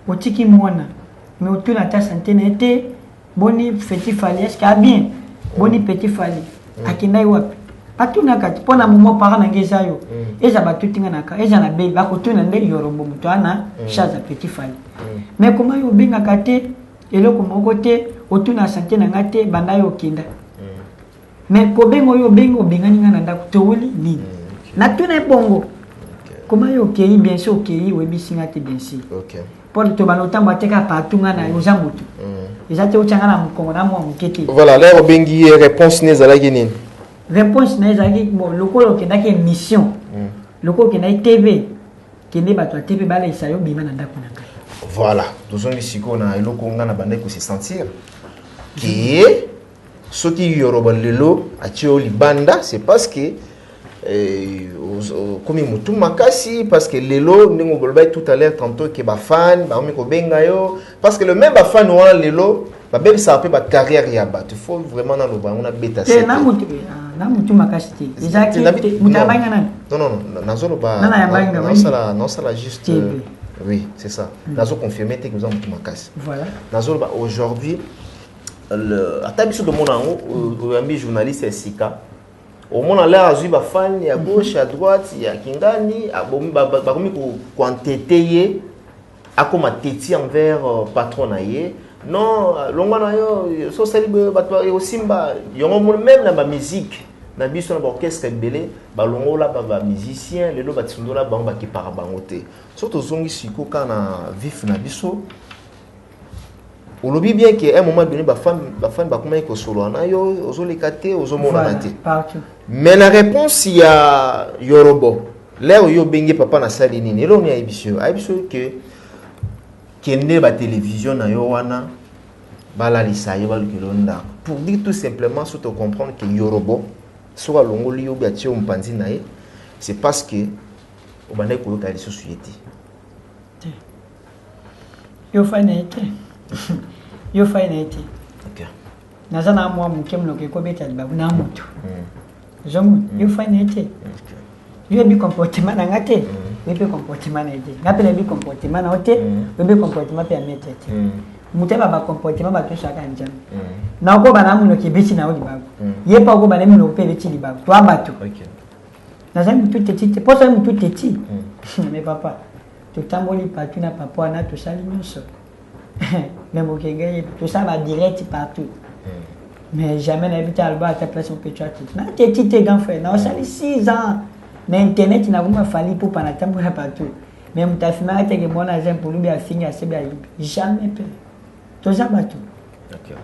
otiki mwana mais otuna ta santé na été boni petit fali est-ce que bien boni petit fali akindai wapi atuna kati pona mumo para na ngeza yo eza batutinga naka eza na bei bakotuna nde yorombo mutwana chaza petit fali mais comment yo benga kate eloko moko te otuna santé na ngate banda yo kinda mais ko bengo yo bengo bengani ngana ndako towuli nini na tuna bongo comment yo kei bien sûr kei webi singa te bien sûr OK pour to balotamba teka patunga na yo zamutu ezate ochanga na mukongo na mwa mukete voilà là obengi réponse nezalaki nini réponse nezalaki bon lokolo kendaki mission lokolo kendaki TV kende bato TV bala isayo bima na ndako na kai voilà tozongi siko na eloko nga na bande ko se sentir que ce qui yoroba lelo atio libanda c'est parce que comme mutu makasi parce que lelo ndingo bolba tout à l'heure tantôt que ba fan ba mi ko benga yo parce que le même ba fan wana lelo ba bébé ça peut ba carrière ya ba il faut vraiment na loba on a beta c'est na mutu makasi te ezaki mutabanga nani non nazolo ba non ça la juste oui c'est ça nazo confirmer que nous avons mutu makasi voilà nazolo ba aujourd'hui le atabiso de mon ango ambi journaliste Sika au moins on a vu ba fan à gauche à droite il y a kingani abomi ba komi ko entêter a comme téti envers patron na ye non longa na yo so sali ba to simba yongo même na ba musique na biso na ba orchestre belé ba longo la ba musicien lelo ba tsundola ba ba ki para bango te surtout zongi siko kana vif na biso on oublie bien qu'à un moment donné ba fan ba comment ko solo na yo ozo lekate ozo mona na te mais la réponse il y a yorobo l'air yo bengi papa na sali nini elo ni aibisho que kende ba télévision na yo wana bala lisayo ba lukilonda pour dire tout simplement surtout comprendre que yorobo soit longoli yo biatio mpanzi na ye c'est parce que obanda ko lokali société yo fainete yo fainete OK nazana mwa mukemlo ke ko beta babu na mutu zomu yo fainete yo bi comportement na ngate yo bi comportement na ide ngapela bi comportement na ote yo bi comportement pe ametete muteba ba comportement ba to shaka njam na ko bana muno ke bichi na odi babu ye pa ko bana muno pe bichi li babu to abatu OK nazana mutu teti posa mutu teti mais papa totamboli partout na papa na tosali nyonso mais mokenge tosala direct partout mais jamais na évité alba à ta place on peut tu as na t'es grand frère na osali 6 ans na internet na kuma fali pour pana tambola partout mais mutafima ate que mon agent pour lui a fini à se jamais peur tozaba tout OK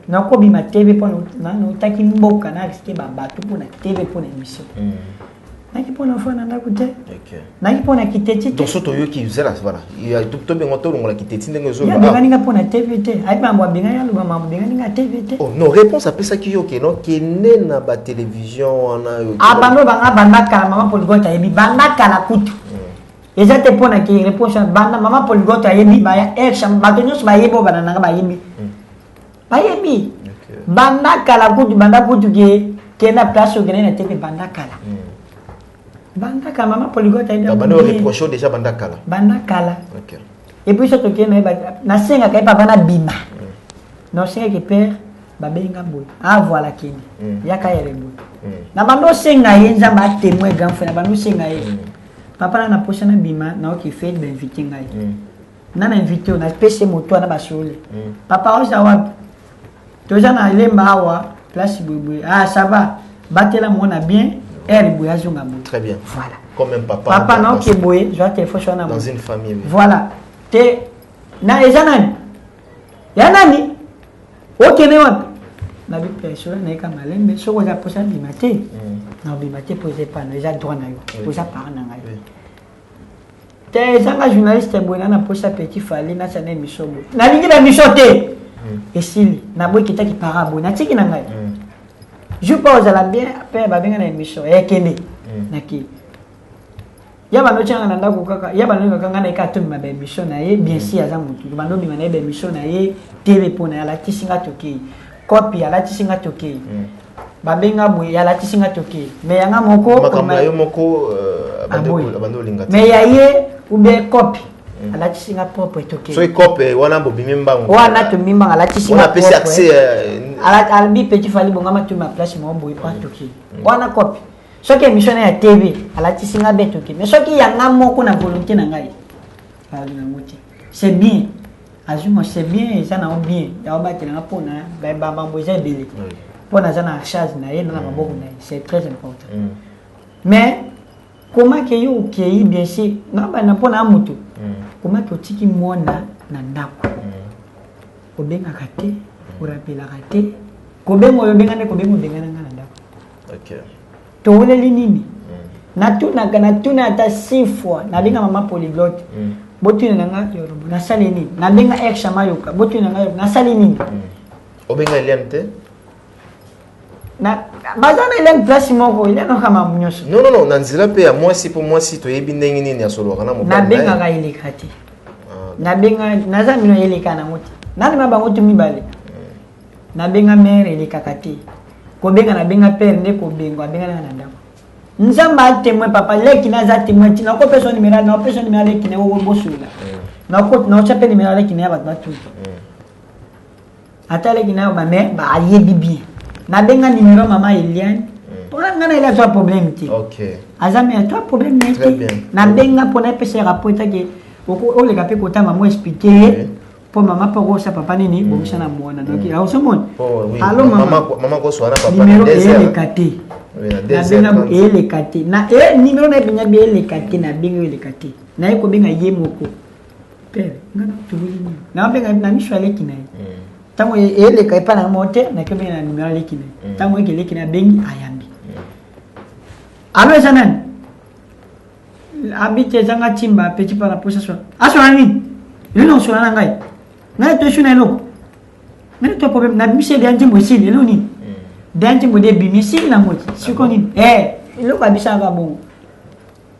na ko bima TV pour na taki mboka na risque ba bato pour na TV pour émission naki pona fana na kute OK naki pona kiteti donc soto yo ki zela voilà il y a tout to bengo to ngola kiteti ndenge zo ya benga ninga pona TVT ai mambo benga ya luba mambo benga ninga TVT oh non réponse après ça ki yo ke non ke nena ba télévision on a yo abando banga banda kala mama poligota yebi banda kala kutu eza te pona ki réponse banda mama poligota yebi ba ya action ba tonyo ba yebo bana nanga ba yebi ba yebi banda kala kutu ke na place au na TV banda kala Bandaka maman polygota ida. Banda reproche déjà bandaka. Bandaka. OK. Et puis surtout que na senga kai papa na bima. Na senga ke père babenga boy. Ah voilà kini. Yaka yere boy. Na bando senga yenza ba témoin grand frère na bando senga ye. Papa na posa na bima na o ki fait ben inviter ngai. Na invité on a PC moto na basole. Papa oza wa. Toza na lemba awa place boy. Ah ça va. Batela mona bien. Très bien. Voilà. Comme un papa. Papa non qui est boé, je vais te dans une famille. Voilà. Te na ezanani. Ya nani? Okene wapi? Na bi personne na kama lembe soko za posa bimate. Na bimate poser pas na droit na yo. Posa par na ngai. Te zanga journaliste boé na posa petit fali na sana émission boé. Na lingi na michote. Esili na boé kitaki parabo na tiki na ngai. Je pense à la bien après babenga na émission ekende naki yaba no changa na ndako kaka yaba no kaka na ikatumbi ma émission na ye bien sûr aza mutu bando bima na émission na ye TV pona ya la tisinga toki copy ya la tisinga toki babenga boye ya la tisinga toki mais yanga moko makambo yo moko bando linga mais ya ye ou bien copy ala tisinga propre toki so copy wana bo bimimbango wana to mimba ala tisinga on appelle accès albi petit fali bongama tu ma place mo boy pas toki wana copy so que émission ya TV ala tisinga betoki mais so ki yanga moko na volonté na ngai ala na moti c'est bien azuma c'est bien ça na bien ya ba tena pona ba mambo za bele pona za na charge na ye na maboko na c'est très important mais comment que yo ki bien si na ba na pona mutu comment que tiki mona na ndako obenga kate urapela kate kobengo yo benga ne kobengo benga na ndako. OK. To wole nini na tuna ata 6 fois na benga mama polyglotte botuna nanga yorobo na sali nini na benga extra mayoka botuna nanga na sali nini obenga LMT na bazana ile place moko ile no kama munyoso non nanzila pe ya moi si pour moi si to yebi ndenge nini ya solo kana mo na benga ga ile kati na benga naza mino ile kana moti nani mabango tu mibale na benga mère ile kakati ko benga na benga père ne ko benga benga na ndako nzamba témoin papa leki na za témoin tina ko personne numéro na personne numéro leki ne wo bosula na ko na chape numéro leki ne ba batu ata leki na ba mère ba alié bibi na benga numéro mama Eliane pour ngana il a toi problème ti OK azami a toi problème net na benga pour na pese rapport ke o le kapé ko ta maman expliquer pour maman pour ça papa nini bon ça na mwana donc a so mon allo maman ko so na papa numéro ele kati na benga ele kati na numéro na binya be ele kati na benga ele kati na ko benga yemoko père ngana tubuli na benga na mishwale kinai tango ele kai pa na mote na ko benga na numéro le kinai tango ke le kinai bengi ayambi allo sanan habite zanga chimba petit para posa so aso nani ile no so na ngai ngai to shuna lo ngai to problem na bise de anjimo sili lo ni de anjimo de bi misili na moti siko ni lo ba bisa ba bon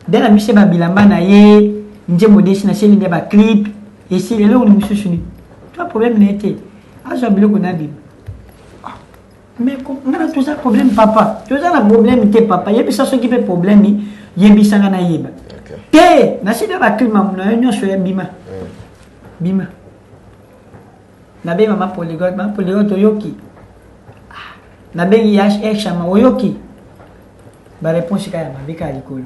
de la mise ba bilamba na ye njemo de sina sili de ba clip et sili lo ni mususu ni to problème na été aso biloko na bi mais ngana to ça problème papa to ça na problème te papa ye bisa so ki pe problème ni ye bisa ngana yeba te na sida ba clip mamu na nyo so ya bima na be mama polyglotte oyoki na be yash extra ma oyoki ba réponse ka ya mabika likolo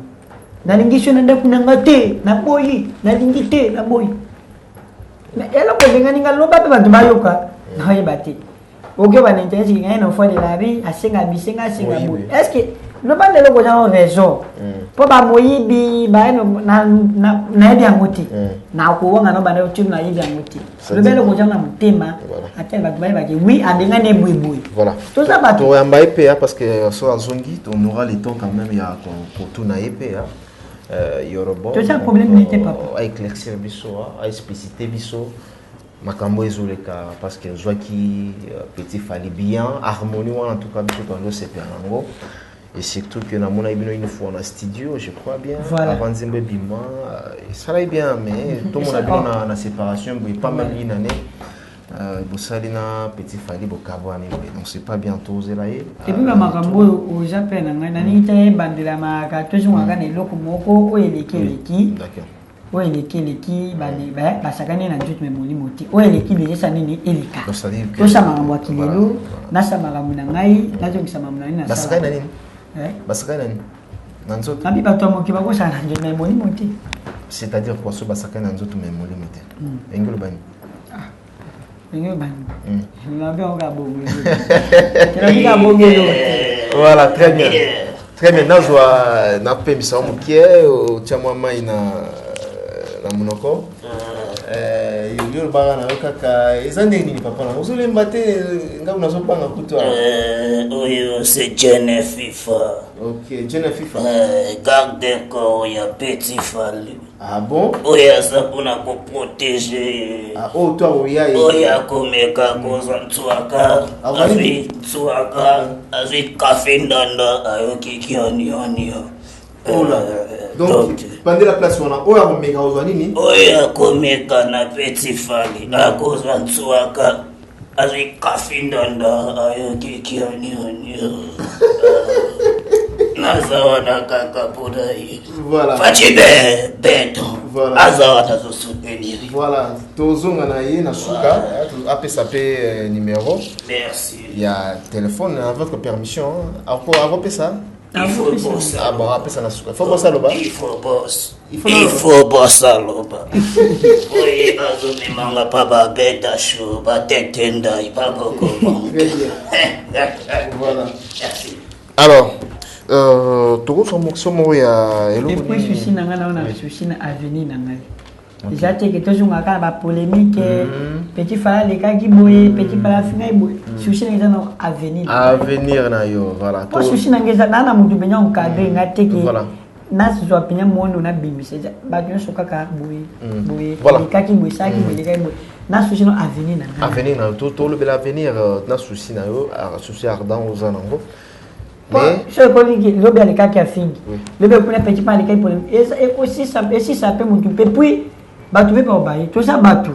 nalingi so na ndako nanga te na boyi nalingi te na boyi mais eloko ndenge nga loba pe bato bayoka na yeba te oke banentesi ngai na fois de la vie asenga bisenga asenga boyi est-ce que loba ndelo ko jana raison po ba moyibi ba na yebi yango te na ko wanga no bana otu na yebi yango te loba ndelo ko jana mutema atela bato ba ke oui abenga ne boyi voilà tout ça bato to yamba epea parce que so azongi on aura le temps quand même ya pour tout na epea Yorobo tout ça problème n'était pas à éclaircir biso à expliciter biso makambo ezoleka parce que je vois qui petit fallait bien harmonie en tout cas biso quand c'est perango et surtout que na mona ibino une fois en studio je crois bien avant Zimbe Bima ça allait bien mais tout le monde a bien na séparation mais pas mal une année Bosalina petit fallait bokabwani donc c'est pas bientôt zelaye et puis makambo au Japon na nita bandela maka toujours ngana eloko moko oyelekeleki d'accord oyelekeleki bale ba sakane na njutu memoli moti oyeleki déjà nini elika donc ça dire que to sama mwakilelo na sama ramuna ngai na to sama muna na basakane nini basakane nini nanzo nabi bato moki bako sana njutu memoli moti c'est-à-dire quoi so basakane na njutu memoli moti engelo bani Voilà, très bien. Très bien. Nazwa na pemisa mukie o chamwa mai na munoko. Yo banga na kaka ezande nini papa na uzule mbate nga unazopanga kutwa. Oyo c'est Jeune FIFA. OK, Jeune FIFA. Garde corps ya petit Fally. Ah bon? Oya ça pour ko protéger. Ah oh toi oya. Oya komeka koza tswaka. Avi tswaka, avi café ndanda ayo kikioni oni. Donc pendant la place on a oya komeka oza nini? Oya komeka na petit Fally. Akoza tswaka. Avi café ndanda ayo kikioni oni. Nazawana kaka podai. Voilà. Fachibe beto. Voilà. Azawata zo soutenir. Voilà. Tozonga na ye na suka. Apesa pe numéro. Merci. Il y a téléphone à votre permission. Après ça. Il faut bosser. Ah bon, après ça na suka. Faut bosser loba. Il faut boss. Il faut bosser loba. Oui, azumi manga papa beta show, ba tetenda ipako ko. Voilà. Merci. Alors Togo somo ya et puis souci nanga na souci na avenir nanga déjà te que toujours ngaka ba polémique petit Fally le kaki boye petit Fally finga boye souci nanga na avenir na yo voilà to souci nanga na mutu benya encadrer ngate ke voilà na zo penya mono na bimise ba tu so kaka boye voilà kaki boye saki boye kaki boye na souci no avenir na to le bel avenir na souci na yo souci ardent aux anango. Mais je connais que l'objet les cas qui a fini. Le bébé pour les petits pas les cas pour et aussi ça peut monter puis bah tu veux pas bailler tout ça bah tout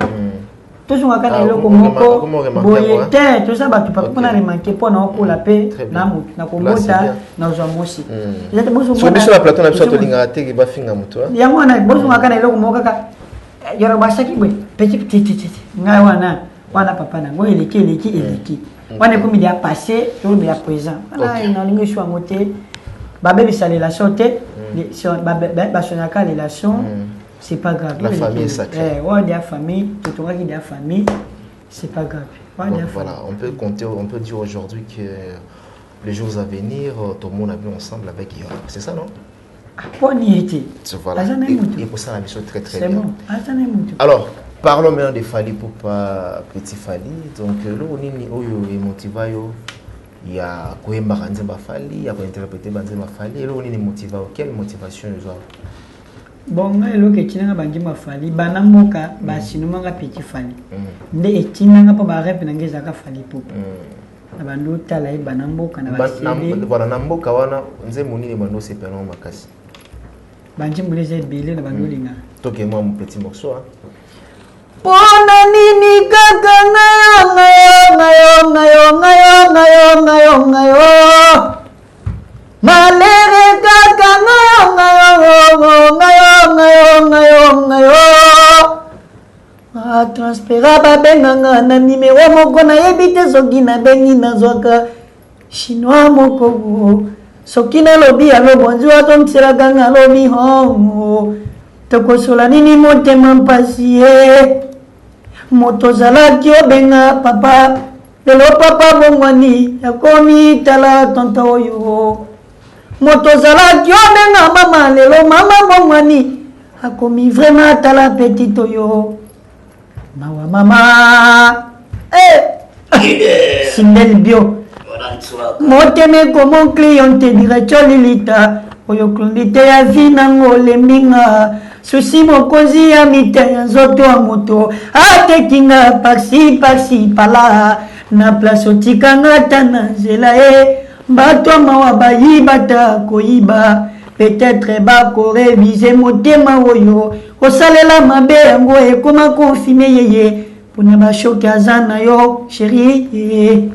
toujours à quand le komoko boyete tout ça bah tu pas pour na remarquer pour na ko la paix na mutu na komota na uzamosi c'est bon so biso la plateau na biso to linga te ba finga mutu ya mwana bozo ngaka le komoko kaka yoro basaki boy petit ngai wana papa na ngo eleki wana comme il y a passé tout le présent voilà il n'a rien choix moté ba bébé ça relation té ba sonaka relation c'est pas grave la famille est sacrée ouais il y a famille tout le monde qui a famille c'est pas grave voilà on peut compter on peut dire aujourd'hui que les jours à venir tout le monde a vu ensemble avec Yoro c'est ça non bonne idée voilà et pour ça la mission très c'est bon alors parlons maintenant de Fally Ipupa petit Fally donc lo nini oyo emotiva yo ya koyemba nzemba Fally ya ko interpréter nzemba Fally lo nini motiva quelle motivation yo bon lo ke tinanga banjima Fally bana moka ba sinumanga petit Fally nde etinanga pa ba rep nangeza ka Fally Ipupa na bandu tala e bana mboka na ba voilà na mboka wana nzembo nini bando sepelo makasi banjimbu les bile na bandu linga toke moi mon petit morceau hein. Pona nini kaka ngayo malere kaka ngayo transfera babenganga na numero moko nayebi te soki nabengi nazwaka chinois moko Sokina lobi alo bonjour tom tiraganga lobi hongo. Toko solanini motema mpasie. Motozala kyo benga papa. Lelo papa bongwani yakomi tala tonto oyo. Motozala kyo benga mama lelo mama bongwani akomi vraiment tala petit oyo. Mawa mama. Sindel bio. Moteme como client te direction lilita. Oyo klondite ya vina ngole minga. Susi mokozi ya mite ya nzoto ya moto. Ate kinga paksi pala. Na place otikanga tana zela Bato mawa bayiba ta koyiba. Peut-être bako réviser motema oyo. Osalela mabe yango ekoma confirmer yeye. Puna ba shoki azana yo chérie.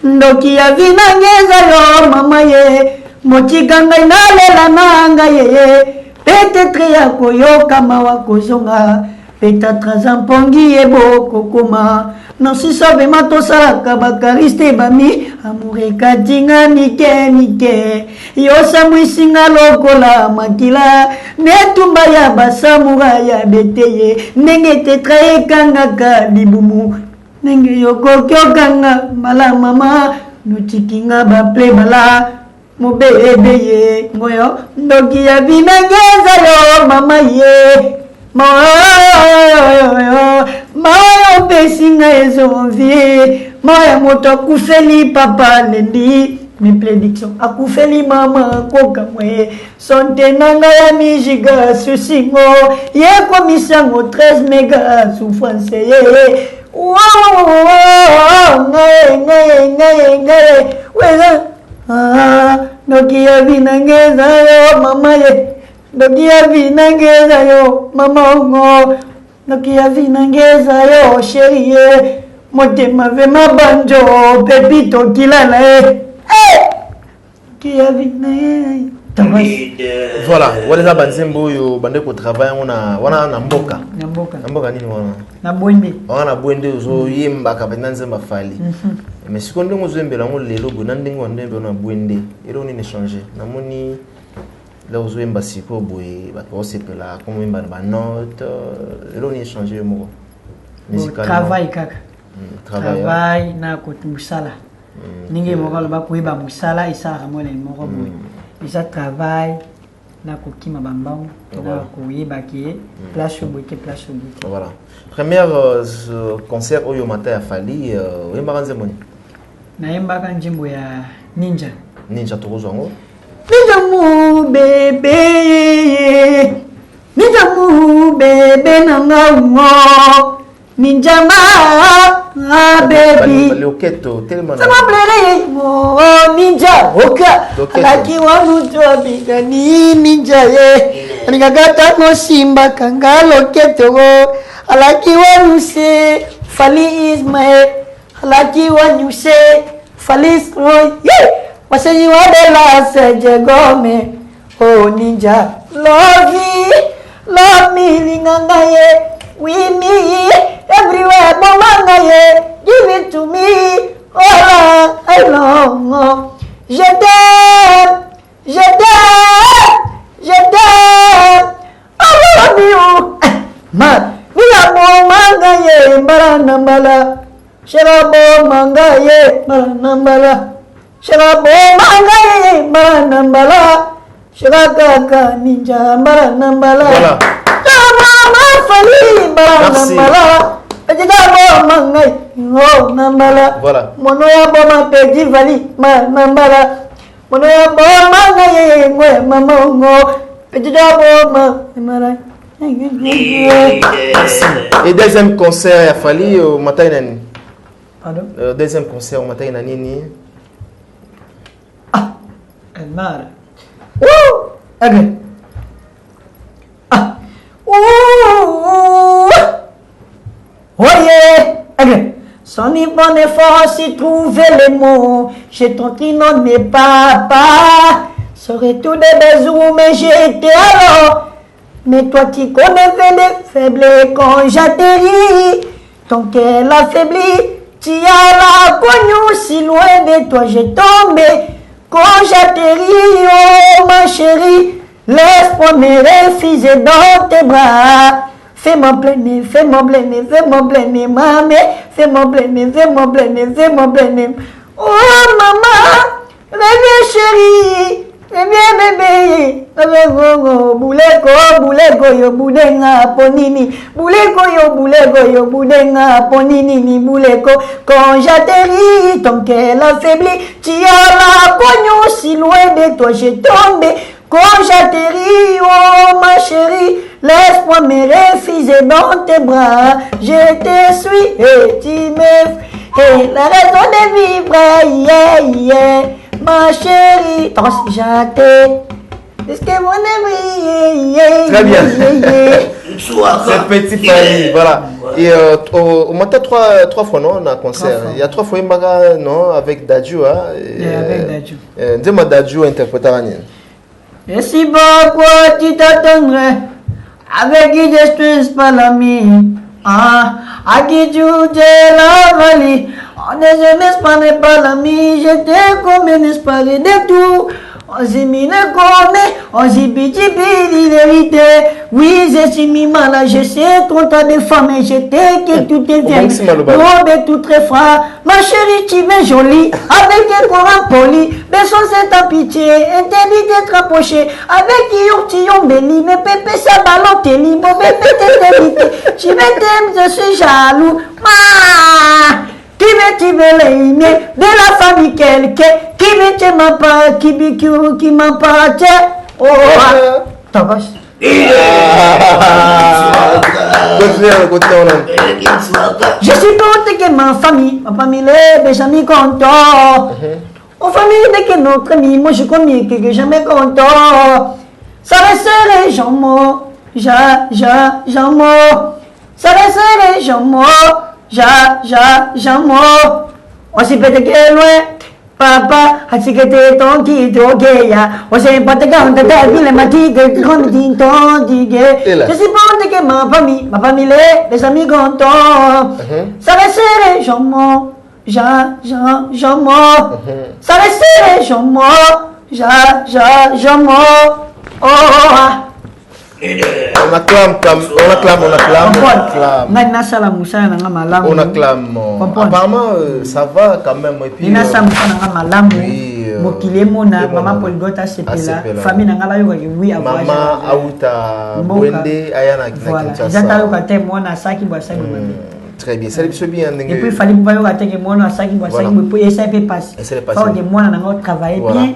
Ndoki ya vina ngeza yo mama ye. Motikanga inalela nanga ye. Peut-être ya koyoka mawa kozonga. Peut-être azampongi ebo kokoma. Non si sabe mato salaka bakariste bami. Amure katinga mike. Yosa mwisinga lokola makila. Netumba ya basamura ya beteye. Nenge tetrae kangaka libumu. Nenge yoko kyokanga mala mama. Nuchikinga baple mala. Mobe ebeye ngoyo. Ndoki ya binangeza yo mama ye. Mayo pesinga ezonvie. Maya moto akufeli papa lendi. Mes prédictions akufeli mama koka mwe. Sonte nanga ya mijiga susingo. Ye komisango 13 mega souffrance ye. Ngaye. Weza. Nokia vinangeza yo mama ye. Nokia vinangeza yo mama ongo. Nokia vinangeza yo chérie. Motema vema banjo pepito kilala Nokia vinangeza. Voilà, wala banzembo yo bande ko travail wana na mboka. Mboka nini wana? Na bwende. Wana bwende zo yemba ka banzemba fali. Mais si konde ngo zembela ngo lelo bonandingo ndembe na bwende. Ero ni changer. Namoni là où zembba siko boye ba ko sepela comme yemba ba note. Ero ni changer mo. Musicalement. Travail kaka. Travail na ko musala. Ninge mo ka ba ko iba musala isa mo le mo ko boye. Isa travail na ko kima bambang na ko iba ki place boye place boye. Voilà. Premier concert oyo mata ya fali yemba kanze moni. Na njimbo ya ninja tokuzwango ninja mu bebe nanga ngo ninja ma baby loketo tellement sama plere mo ninja oka laki wanu to biga ni ninja ye anikagata no simba kanga loketo go alaki wanu se fali ismael Lucky when you say Feliz Roy, what say you are the last Jegome? Oh ninja, love me, Lingangaye, with me everywhere, Momangaye, give it to me, all I long. Je t'aime, I love you, man. We are Momangaye, Baranambala. Sharabo mangaye maranambala. Sharabo mangaye maranambala. Sharaka ninja maranambala. Voilà. Mama fali maranambala. Ejigabo mangaye ngo nambala. Voilà. Mono ya boma peji vali maranambala. Mono ya boma mangaye ngo mama ngo. Ejigabo mara. Et deuxième concert a fallu au matin nani. Pardon? Deuxième concert au matin nani. Mara. Woo! Okay. Ouh! Oh yeah! Okay. Sans y bon effort, si trouver les mots, j'ai tenté non mais papa. Serait tout des bisous, mais j'étais alors. Mais toi tu connais les faibles quand j'atterris. Ton cœur affaibli, tu as la connu si loin de toi j'ai tombé. Quand j'atterris, oh ma chérie, laisse-moi me refuser dans tes bras. Fais-moi planer, fais-moi planer, fais-moi planer, maman. Fais-moi planer, fais-moi planer, fais-moi planer. Oh maman, reviens chérie, reviens bébé. Bouleko, bouleko, yo boudenga ponini. Bouleko, yo bouleko, yo boudenga ponini, bouleko. Quand j'atterris, ton cœur affaibli. Tu as la poigne si loin de toi, j'ai tombé. Quand j'atterris, oh ma chérie, laisse-moi me refuser dans tes bras. Je te suis et tu me... Et la raison de vivre, yeah, yeah. Ma chérie, oh si j'attends. Est-ce que mon ami, yeah, très bien. C'est petit famille, voilà. Et on m'a trois fois, non, on a un concert. Il y a 3 fois, non, avec Dadju. Avec Dadju. Dis-moi, Dadju interprétera Rani. Et si pourquoi tu t'attendrais avec qui je suis pas l'ami, à qui tu t'es la valie, on n'est pas l'ami, je t'ai comme un espoir de tout. On s'est mis le connaît, on s'est petit dit vérité. Oui, je suis mis malade, je sais qu'on t'a des femmes et je t'ai que tout est bien. Robe tout très froid. Ma chérie, tu es jolie, avec des courants polis. Besoin c'est ta pitié, interdit d'être approché. Avec qui tu béni, mais pépé ça ballon t'es libre, bébé t'es débité. Tu m'aimes, je suis jaloux. Qui veut l'aimer de la famille quelqu'un qui veut m'appartient. Oh, ta vache. Je suis content que ma famille est déjà content. Aux familles de que notre ami, moi je connais que jamais content. Ça resterait j'en mort, j'en mort. Ça resterait j'en mort. J'en mort. On s'est peut-être loin. Papa, a si que t'es ton qui te ogeya. On s'est pas te garder ta vie, les matiques, comme dit ton digue. Je suis pas que ma famille, les amis contents. Ça va serrer, j'en mort. J'en mort. Ça va serrer, j'en mort. J'en mort. Oh, on acclame. On acclame. Apparemment, ça va quand même. Et puis, maman Polgota Sepela, famille Nangala oui, maman Aouta Bwende Ayana très bien, c'est bien. Et puis il fallait pouvoir attaquer mon Asaki Boissaki et ça peut passer. Faut que moi on travailler bien,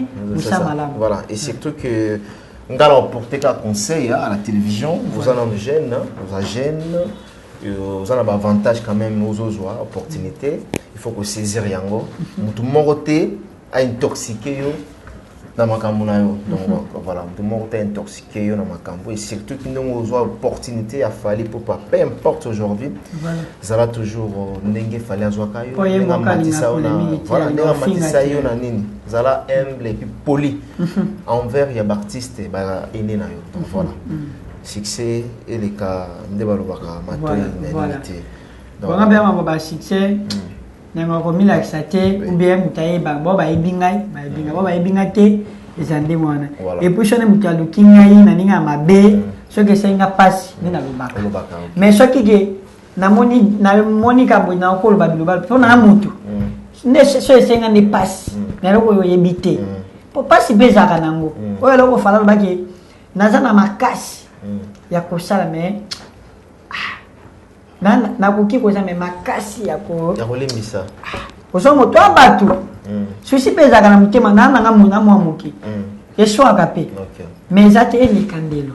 voilà, et surtout que nous allons porter un conseil à la télévision, vous en avez jeunes, vous en avez avantage quand même aux autres opportunités. Il faut que saisir yango. Tout le monde a intoxiqué dans ma camona. Donc voilà, tout le monde est intoxiqué dans ma cambo. Et surtout que nous avons opportunité à faire pour pas, peu importe aujourd'hui, ça va toujours n'engue fallait azwakayo. Voilà, ça va humble et puis poli envers les artistes et aînés na yo. Donc voilà. Succès et les cas de balobaka mato inanité. Donc on a bien ma succès. Nanga komi la xate ou bien mutaye ba boba ibingai boba ibingate ezande mwana et puis chone mutalu kingai na ninga mabe so que senga passe ni na lobaka mais so que na moni ka bo na ko ba global po na mutu ne so senga ne passe na loko yo yebite po passe bezaka nango oyo loko fala ba ke nazana makasi ya kosala mais na kuki koza me makasi ya ko limbisa osomo to abatu susi peza kana mutema na muna muamuki yeso akape mais zate ele kandelo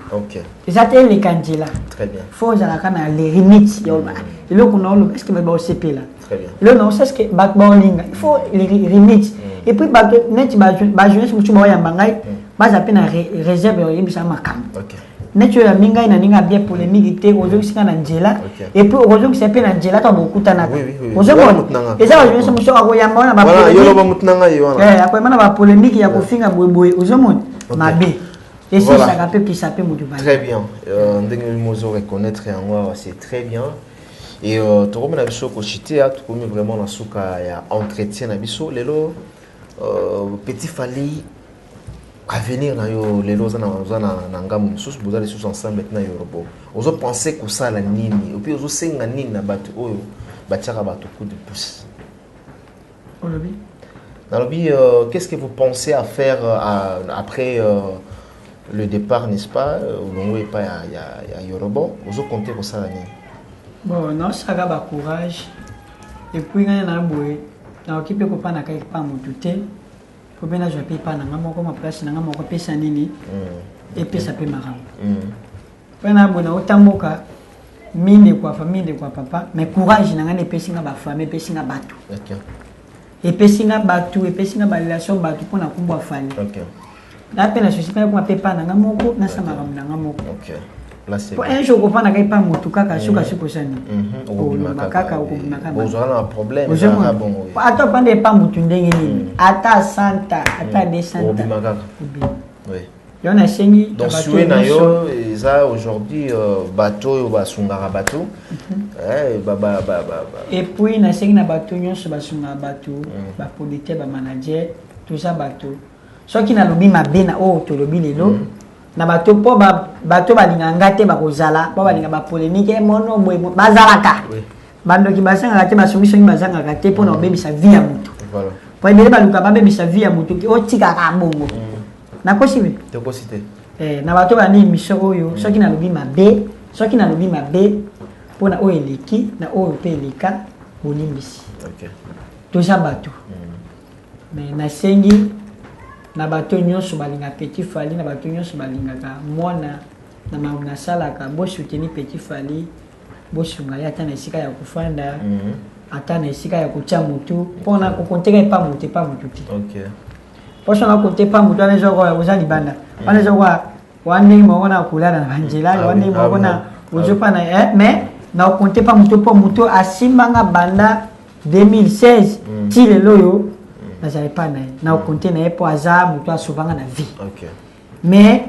zate ele kanjela très bien faut za kana les limites yoba ilo kuna olo est-ce que ba osepela très bien ilo non c'est ce que ba linga il faut les limites et puis ba net ba jeunesse mutu ba yamba ngai ba za pena réserve yo yebisa makam Nature la minga ina ninga bien polémique té aujourd'hui c'est na njela et puis aujourd'hui c'est pe na njela ta bokuta na aujourd'hui et ça je suis à koyamba na ba voilà yo ba mutnanga yo wana après mana ba polémique ya kofinga boyeboy aujourd'hui mabe et c'est ça capé qui s'appelle Moudouba très bien ndenge mozo reconnaître yango c'est très bien et to comme na biso ko chité to comme vraiment na suka ya entretien na biso lelo Petit Fally avenir na yo lelo za na ngamu mususu boza les sous ensemble maintenant Yorobo ozo penser que ça la nini et puis ozo senga nini na batu oyo batiaka batu coup de pouce Olobi Nalobi qu'est-ce que vous pensez à faire après le départ n'est-ce pas au longo pas ya Yorobo ozo compter que ça la nini bon non ça ga courage et puis na boye na okipe ko pana kai pa mututé ko bena je paye pas na ngamo ko ma place na ngamo ko pesa nini et pesa pe maram pana bona otamboka mine kwa famille kwa papa mais courage na ngane pesi nga ba famille pesi nga batu OK et pesi nga batu et pesi nga ba relation batu pona kumbwa fali OK na pe na société ko ma pe pa na ngamo ko na sama ram na ngamo ko OK là c'est pour un jour ko pana kai pa mutu kaka suka suko sani kaka vous aurez un problème bon attends pas pas mutu ndenge nini ata santa ata descente oui yona sengi donc sué na yo ça aujourd'hui bateau ba sungara bateau et puis na sengi na bateau nyonso ba sungara bateau ba politique ba manager tout ça bateau so ki na lobi mabe na o to lobi lelo na bateau po bateau balinga ngate ba kozala po balinga ba polémique mono boy bazalaka bando ki basanga te basongi bazanga kate po na obebisa vie ya mutu voilà po ebele baluka babebisa vie ya mutu ki otika ka bongo na kosibe te kosite na bateau bani mission oyo soki na lobi mabe soki na lobi mabe po na oyo eleki na oyo pe eleka bonimbisi OK to za bateau mais na sengi na bateau nyonso balinga Petit Fally na bateau nyonso balingaka mwana na mauna salaka bo soutenir Petit Fally bo sunga ya tana esika ya kufanda ata na esika ya kutia mutu pona kokonteka pa mutu te OK poso na kote pa mutu ane zoko ya uzali banda ane zoko wande mo na kulala na banjela wande mo na uzopa na mais na kote pa mutu asimanga banda 2016 tile loyo na j'avais pas na compter na po azar mutu asubanga na vie OK mais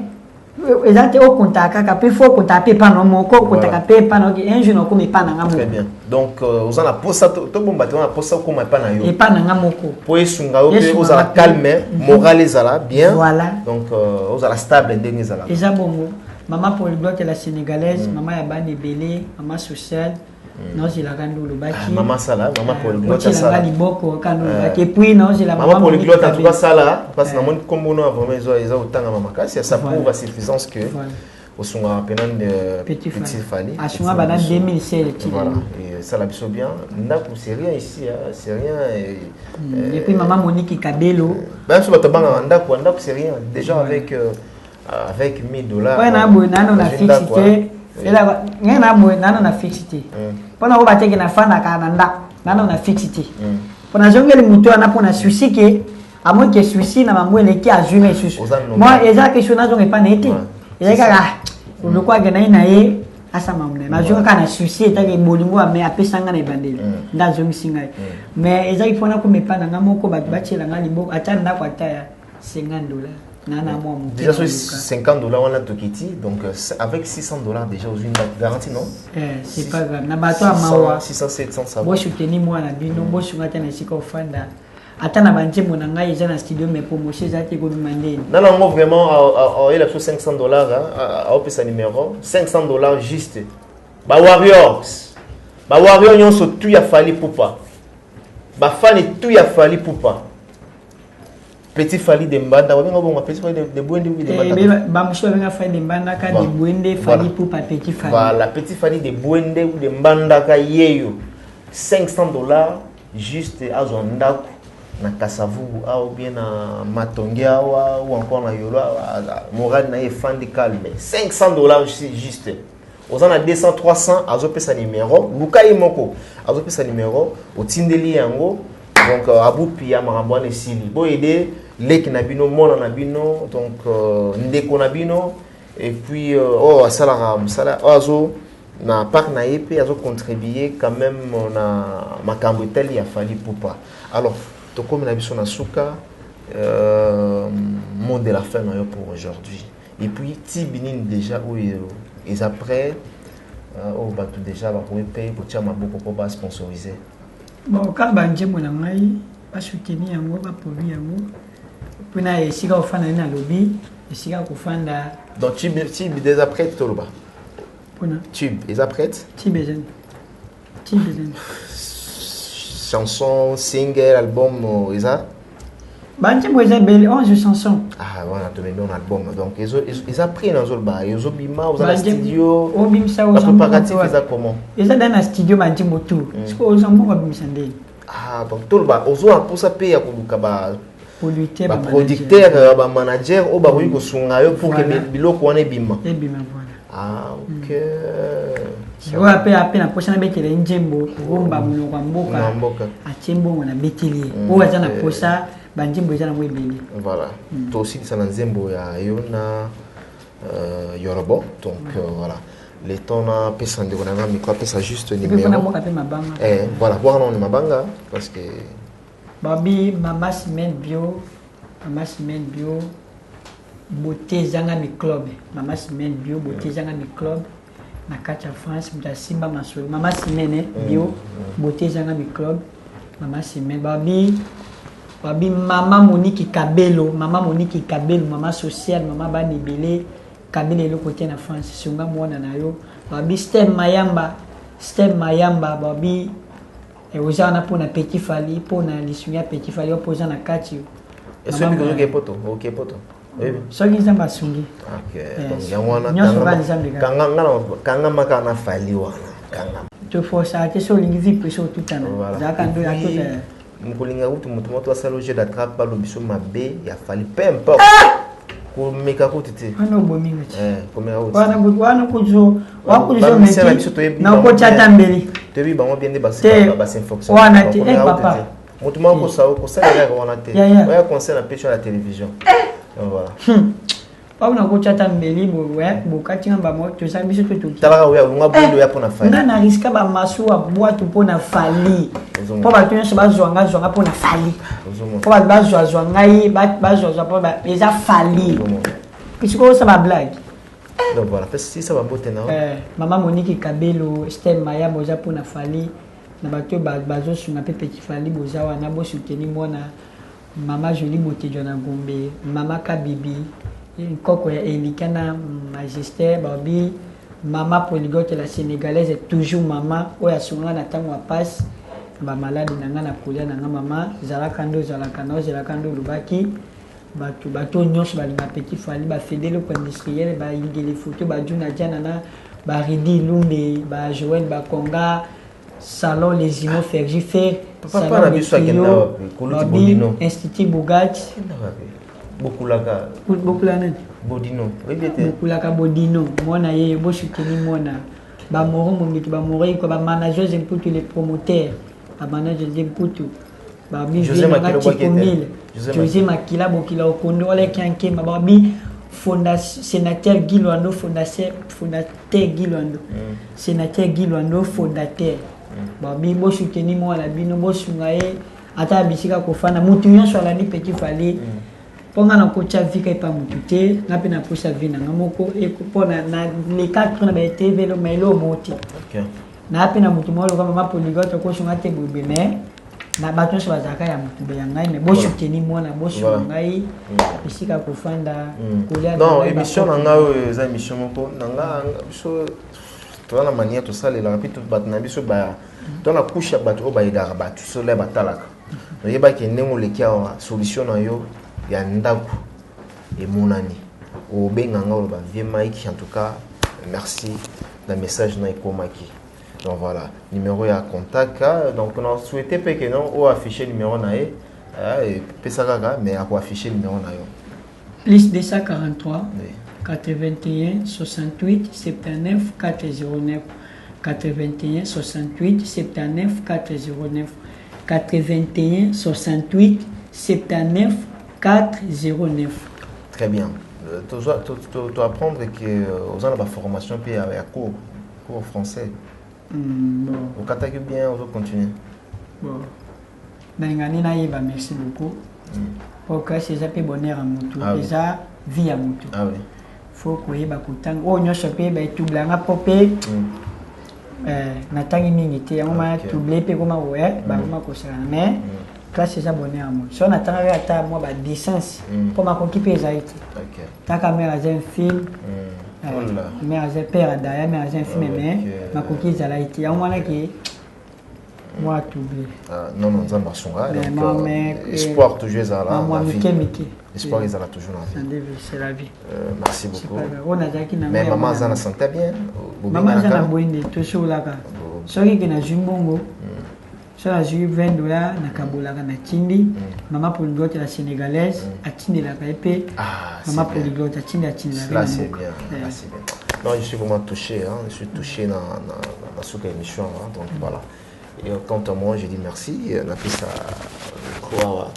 exacte au contact kaka pe faut contacter pas non moko contacter pas non un jour ko me pas na ngamo très bien donc aux ana posa to bomba to na posa ko ma pas na yo et pas na ngamoko po esunga o pe aux ala calme moral ezala bien voilà donc aux ala stable ndenge ezala eza bongo maman polyglotte la sénégalaise maman ya bani belé maman sociale non c'est la kandulu baki maman sala maman polyglotte sala liboko kandulu baki puis non c'est la maman polyglotte en tout cas sala parce que na mon kombo no vraiment eza otanga maman kasi ça prouve la suffisance que au songa penan Petit Fally asuma bana 2016 voilà et ça la biso bien ndako c'est rien ici c'est rien et puis maman Monique Kabelo même sur batabanga ndako c'est rien déjà avec $1000 ouais na bo nano na fixité ela ngena bo nano na fixité pona ko bateke na fana ka na ndako nano na fixité pona jongeli mutu ana pona souci que à moins que souci na mamwele ki ajume souci moi eza question na zonge pas nete eza kaka le quoi que na ye asa mamne na jonga kana souci etake bolingo ame apesanga na bandeli nda zongi singa mais eza ifona ko me pana ngamo ko batela ngali bo ata ndako ata $50 nana moi déjà sur $50 on a tokiti donc avec $600 déjà aux une garantie non c'est pas grave na bato amawa 600 700 ça bo soutenir moi na bino bo sunga tana sika ofanda ata na banje mona ngai eza na studio mais promotion eza te ko demander non non vraiment il a fait $500 à opé sa numéro $500 juste ba warriors nyonso tout ya Fally Ipupa ba fan tout ya Fally Ipupa Petit Fally de Mbanda wabenga bonga Petit Fally de Bwende ou de Mbanda ba musho benga Fally de Mbanda ka de Bwende Fally Ipupa Petit Fally voilà Petit Fally de Bwende ou de Mbanda ka yeyo $500 juste à Zondako na Kasavubu ou bien na Matongia ou encore na Yolo moral na efandi calme $500 juste aux en a 200 300 azope sa numéro Lukai moko azope sa numéro au tindeli yango donc abu pia marambwane sili bo aider leki na bino mona na bino donc ndeko na bino et puis asala musala azo na parc na EP azo contribuer quand même na makambo tel ya Fally Ipupa alors comme la biso na suka mot de la fin pour aujourd'hui et puis tibinin déjà où ils après au batu déjà va pour payer pour tia maboko pour ba sponsoriser bon quand banje mona ngai ba soutenir yango ba produire yango pona esika ofanda na lobby esika kofanda donc tube déjà prête tout là pona tube déjà prête tube chanson single album isa banche boza belle 11 chansons ah voilà tu mets un album donc ils appris dans zolba ils ont bima aux studio obimisa aux préparatifs ça comment ils dans un studio banche motu parce que aux ambo obimisa ndé ah donc tout ba ozo pour ça payer ya kubuka ba producteur ba manager o ba ko sunga yo pour que biloko wana bima voilà ah ok yo appelle na posa na betele njembo bomba muloko mboka achembo na beteli o aza na posa banjimbo eza na mwebele voilà toi aussi ça na nzembo ya yo na Yorobo donc voilà les temps na pesa ndeko na micro pesa juste numéro voilà voir non mabanga parce que babi mama semaine bio beauté zanga mi club mama semaine bio beauté zanga mi club na kacha France mta simba masolo mama semaine bio beauté zanga mi club mama semaine babi mama Monique Kabelo mama sociale mama bani belé Kabelo le côté na France sunga mwana na yo babi Stem Mayamba babi et aux gens pour na petit fali pour na lisunya petit fali opposant na kati et celui que poto OK poto so ngiza basungi OK donc ya mwana kanga makana fali wana kanga to força te so lingi vi preso tutana zaka ndo ya to mukolinga utu mutu moto asaloje d'attrape pas l'obiso mabe ya fali peu importe ko meka ko tete ano bominga ko meka ko wana kuzo meti na ko chata mbele tebi bango bien de basi fonction wana te papa mutu mako sawo ko sala ya wana te ya conseil na pêche à la télévision voilà pa na ko chata mbele bo katinga ba mo to sa biso to tala ya lunga bondo ya pona fali na riska ba masuwa boatu pona fali po ba tunyo ba zwanga pona fali po ba zwanga yi ba zwanga po ba eza fali pisiko sa ba blague donc voilà si ça va botter na mama Monique Kabelo Stem Maya boza pona fali na bato bazo sunga pe petit fali boza wana bo soutenir mona mama Jolie Botejo na Gombe mama Kabibi Koko ya Elikana Majesté babi mama Polygote la sénégalaise est toujours maman oya sunga na tango passe ba malade nanga na kolia nanga mama zalakando lubaki bato nyos ba linga petit fali ba fédélo industriel ba ingele photo ba juna jana na ba ridi lumbe ba Joël ba Konga salon les Imo Fergifer papa na biso akenda kuluti bodino institut Bugatti bokulaka bodino bokulaka bodino mona ye bo soutenir mona ba moro mombiki ba moro ko ba managers imputu les promoteurs ba managers imputu ba bi José Makila bokila okondo wala kianke ba bi fondation sénateur Gilwando fondateur sénateur Gilwando fondateur ba bi bo soutenir mona bino bo sungaye ata bisika kofana mutu nyonso ala ni petit fali ponga na kocha vika pa mutute na pe na posa vina ngamoko e kupona na les 4 na ba TV lo mailo moti OK na pe na mutu molo kama Polygote ko sunga te bube me na bato so bazaka ya mutu be ngai me bo soutenir mona bo so ngai bisika kofanda kolia non émission na nga za émission moko nanga biso to na mania to sala la rapide bat na biso ba to na kusha bato ba idara bato so le batalaka yeba ke ndengo lekia solution na yo ya ndako et monani au benganga ou ba vie Mike en tout cas merci le message na ikomaki donc voilà numéro ya contact donc on a souhaité que non ou afficher numéro na et pesa kaka mais à quoi afficher numéro na yo plus 243 81 68 79 409 81 68 79 409 81 68 79 409. Très bien. Tu dois apprendre que aux gens de la formation puis à cours français. Bon. Au Kataki bien, on va continuer. Bon. Nangani na yeba merci beaucoup. Pour que c'est ça peut bonheur à mutu, déjà vie à mutu. Ah oui. Faut que yeba kutang. Oh nyo sope ba tout blanga popé. Na tangi mingi te, on m'a tout blé pe koma ouais, ba koma ko ça mais classe eza bonheur à moi so on attend ata moi ba décence pour ma conquérir les haïti OK ta caméra j'ai un film mais j'ai père d'ailleurs mais j'ai un film mais ma conquérir les haïti ya moi là qui moi tout bien non non ça marche donc espoir toujours ça là moi Mickey espoir ils là toujours dans la vie c'est la vie merci beaucoup on a déjà na mais maman ça na santé bien maman ça na bonne toujours là ka soki que na jumbongo so na joué $20 na kabolaka na tindi maman polyglotte la sénégalaise atindi la kaipé maman polyglotte atindi là c'est bien là c'est bien non je suis vraiment touché hein je suis touché dans cette émission hein, donc voilà et quant à moi je dis merci on a fait ça quoi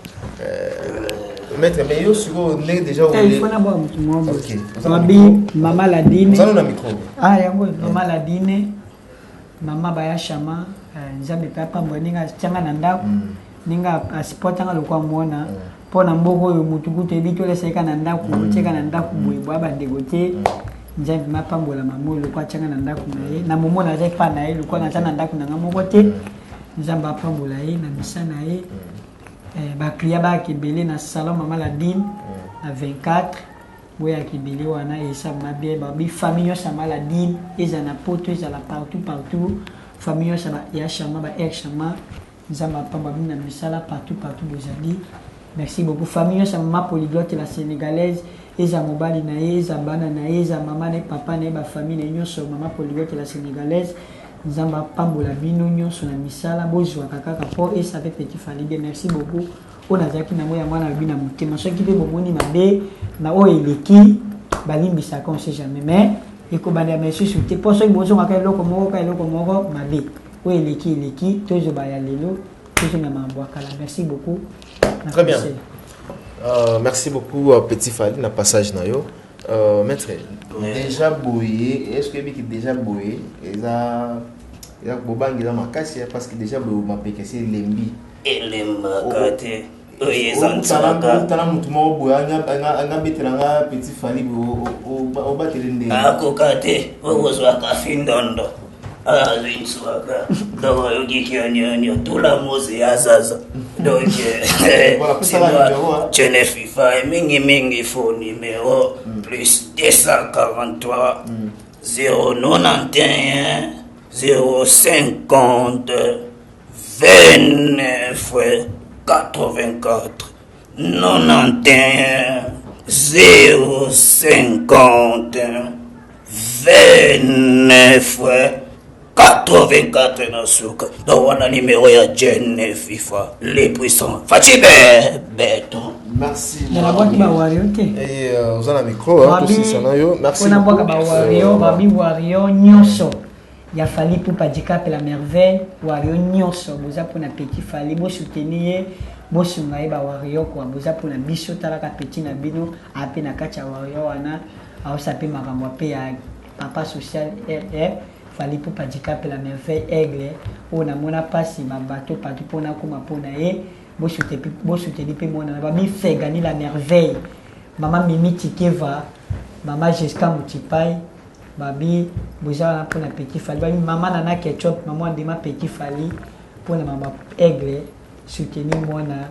maître mais yo siko né déjà il faut d'abord OK maman Ladine ça na micro yango maman Ladine maman Baya Chama nzambe papa mboninga tianga na ndako ninga asipotanga lokwa mona pona mboko yo mutuku te bito leseka na ndako cheka na ndako boye baba ndego te nzambe mapambola mamu lokwa tianga na ndako na ye na momo na zepa na ye lokwa na tana ndako na ngamoko te nzambe apambola ye na misana ye ba client ba kibele na salon maman Ladine na 24 boya kibele wana esa mabie ba bi famille sa Ladine ezana poto ezala partout famille ça ya chama ba chama nzamba pamba bina misala partout bozali merci beaucoup famille ça maman polyglotte la sénégalaise eza mobali na eza bana na eza maman et papa na ba famille nyonso maman polyglotte la sénégalaise nzamba pambola bino nyonso na misala bozwa kaka po et ça fait petit falide merci beaucoup on a zaki na moya mwana bina motema soki pe bomoni mabe na o eleki balimbisa ko on sait jamais mais et ko bana merci souté pour ceux qui bozo ngaka eloko moko mabe o eleki tozo ba ya lelo tozo na mabwaka la merci beaucoup très bien merci beaucoup petit Fally na passage na yo maître déjà boyé est-ce que biki déjà boyé eza bobangi la makasi parce que déjà boyé mapeke c'est lembi elemakate tala mutu moko boye anga betelanga petit Fally obatele nde akoka te okozwaka findondo azwinsuaka donc okikionyonyo tula mozi ya zaza donc chene FIFA mingi faux numéro plus 243 091 050 29 84 91 050 29 84 na suka donc on a numéro ya Jene FIFA les puissants Fatibe Beton merci na boki ba wario te et aux ana micro tous sana yo merci on a boka ba wario babi wario nyonso ya Fally Ipupa Handicap la merveille wario nyonso boza pona petit Fally bo soutenir bo sunga ba wario kwa boza pona biso talaka petit na bino ape na kacha wario wana au sape makambo pe ya papa social Fally Ipupa Handicap la merveille aigle on a mona pasi ma bateau partout pona kuma pona e bo soutenir pe mona ba mi fait gagner la merveille maman Mimi Tikeva maman Jessica Mutipai babi boza pour la petit Fally babi maman nana ketchup maman ndima petit Fally pour la maman aigle soutenir mona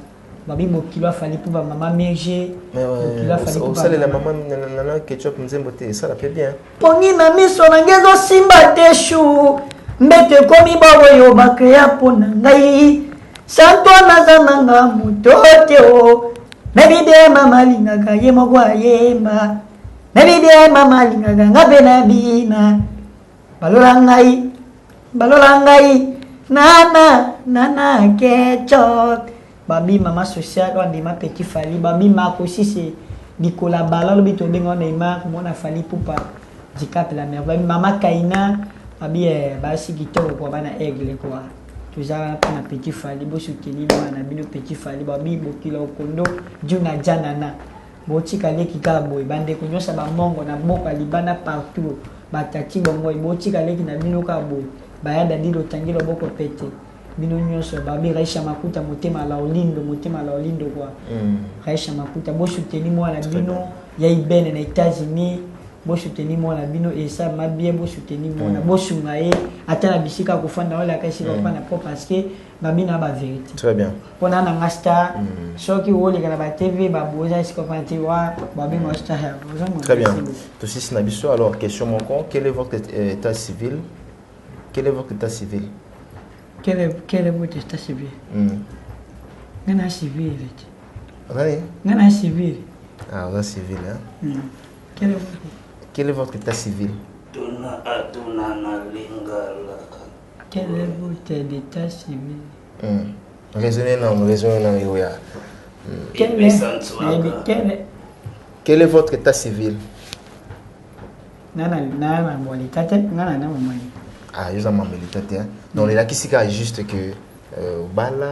babi mokilo Fally Ipupa maman Merger mokilo Fally Ipupa la maman nana ketchup nzembo te ça la fait bien pongi na miso na ngezo simba te chou mbete komi bawoyo bakrea pona ngai santo nazananga mutote o nabide mama lingaka ye mogwa yemba nabide mama lingaka ngabe na bina balola ngai nana ketchup babi mama social on dit ma petit Fally babi ma aussi c'est Nicolas Bala le bito bengo Neymar mona Fally Ipupa Handicap la mère babi mama Kaina babi basi kitoko kwa bana aigle quoi toujours pour na petit Fally bo soutenir na bino petit Fally babi bokila okondo juna janana botika leki kala boy bande kunyosa ba mongo na boka libana partout batati bongo botika leki na bino ka boy bayada dilo tangilo boko pete bino nyonso babi Raisha Makuta motema la olindo kwa Raisha Makuta bo soutenir moi la bino ya ibene na États-Unis bo soutenir mon bino et ça m'a bien bo soutenir mon bo sungaye atala bisika ko fanda wala kasi ko pana po parce que babina ba vérité. Très bien. Pona na ngasta soki wole kana ba TV ba boza siko panti wa babi ngasta ha. Très bien. Tout ceci na biso alors question mon con, quel est votre état civil? Quel est votre état civil? Quel est votre état civil? Ngana civil. Ngana civil. Ah, vous êtes civil, hein? Quel est votre état civil? Quel est votre état civil? Raisonnez non, Yoya. Quel est votre état civil? Ah, je suis militaire. Donc, il y a qui est juste que. Bala,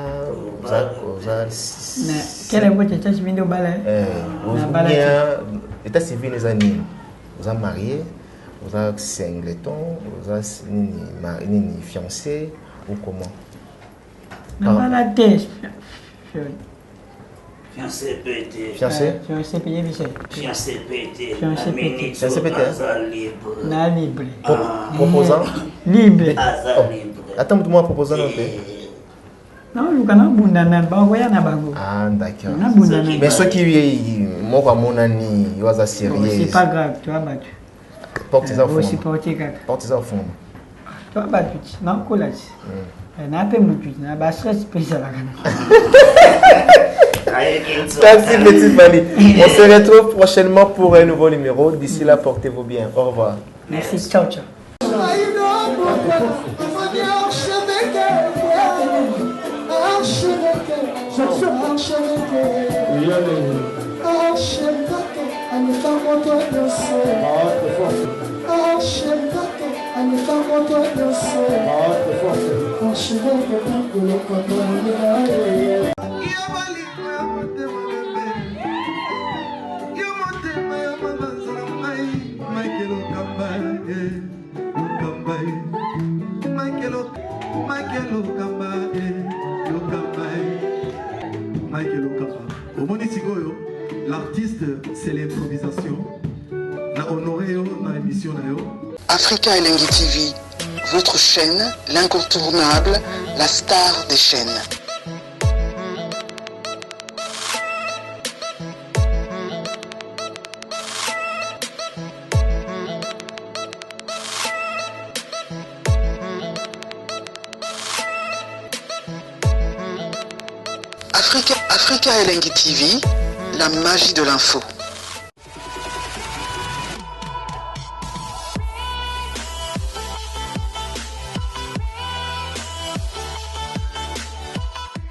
quel est votre état civil de Bala? L'état civil des années. Vous êtes marié, vous êtes singleton, vous êtes fiancé ou comment? Fiancé pété. Fiancé? Fiancé pété, Fiancé pété. Fiancé pété. Fiancé pété. Na libre. Proposant? Libre. Attends-moi proposant un peu. Non, je ne bundana bagoya na bango. Ah, d'accord. Na bundana. Mais ceux qui moi comme mon ami, ils sont sérieux. C'est pas grave, tu vas battre. Portez-en au fond. Portez-en au fond. Tu vas battre. Non, collage. Na pe mutu, na ba stress spécial la kana. Merci petite Mali. On se retrouve prochainement pour un nouveau numéro. D'ici là, portez-vous bien. Au revoir. Merci, ciao ciao. L'artiste, c'est l'improvisation. La honoré dans l'émission. Africa Elengi TV, votre chaîne, l'incontournable, la star des chaînes. Africa Elengi TV, la magie de l'info.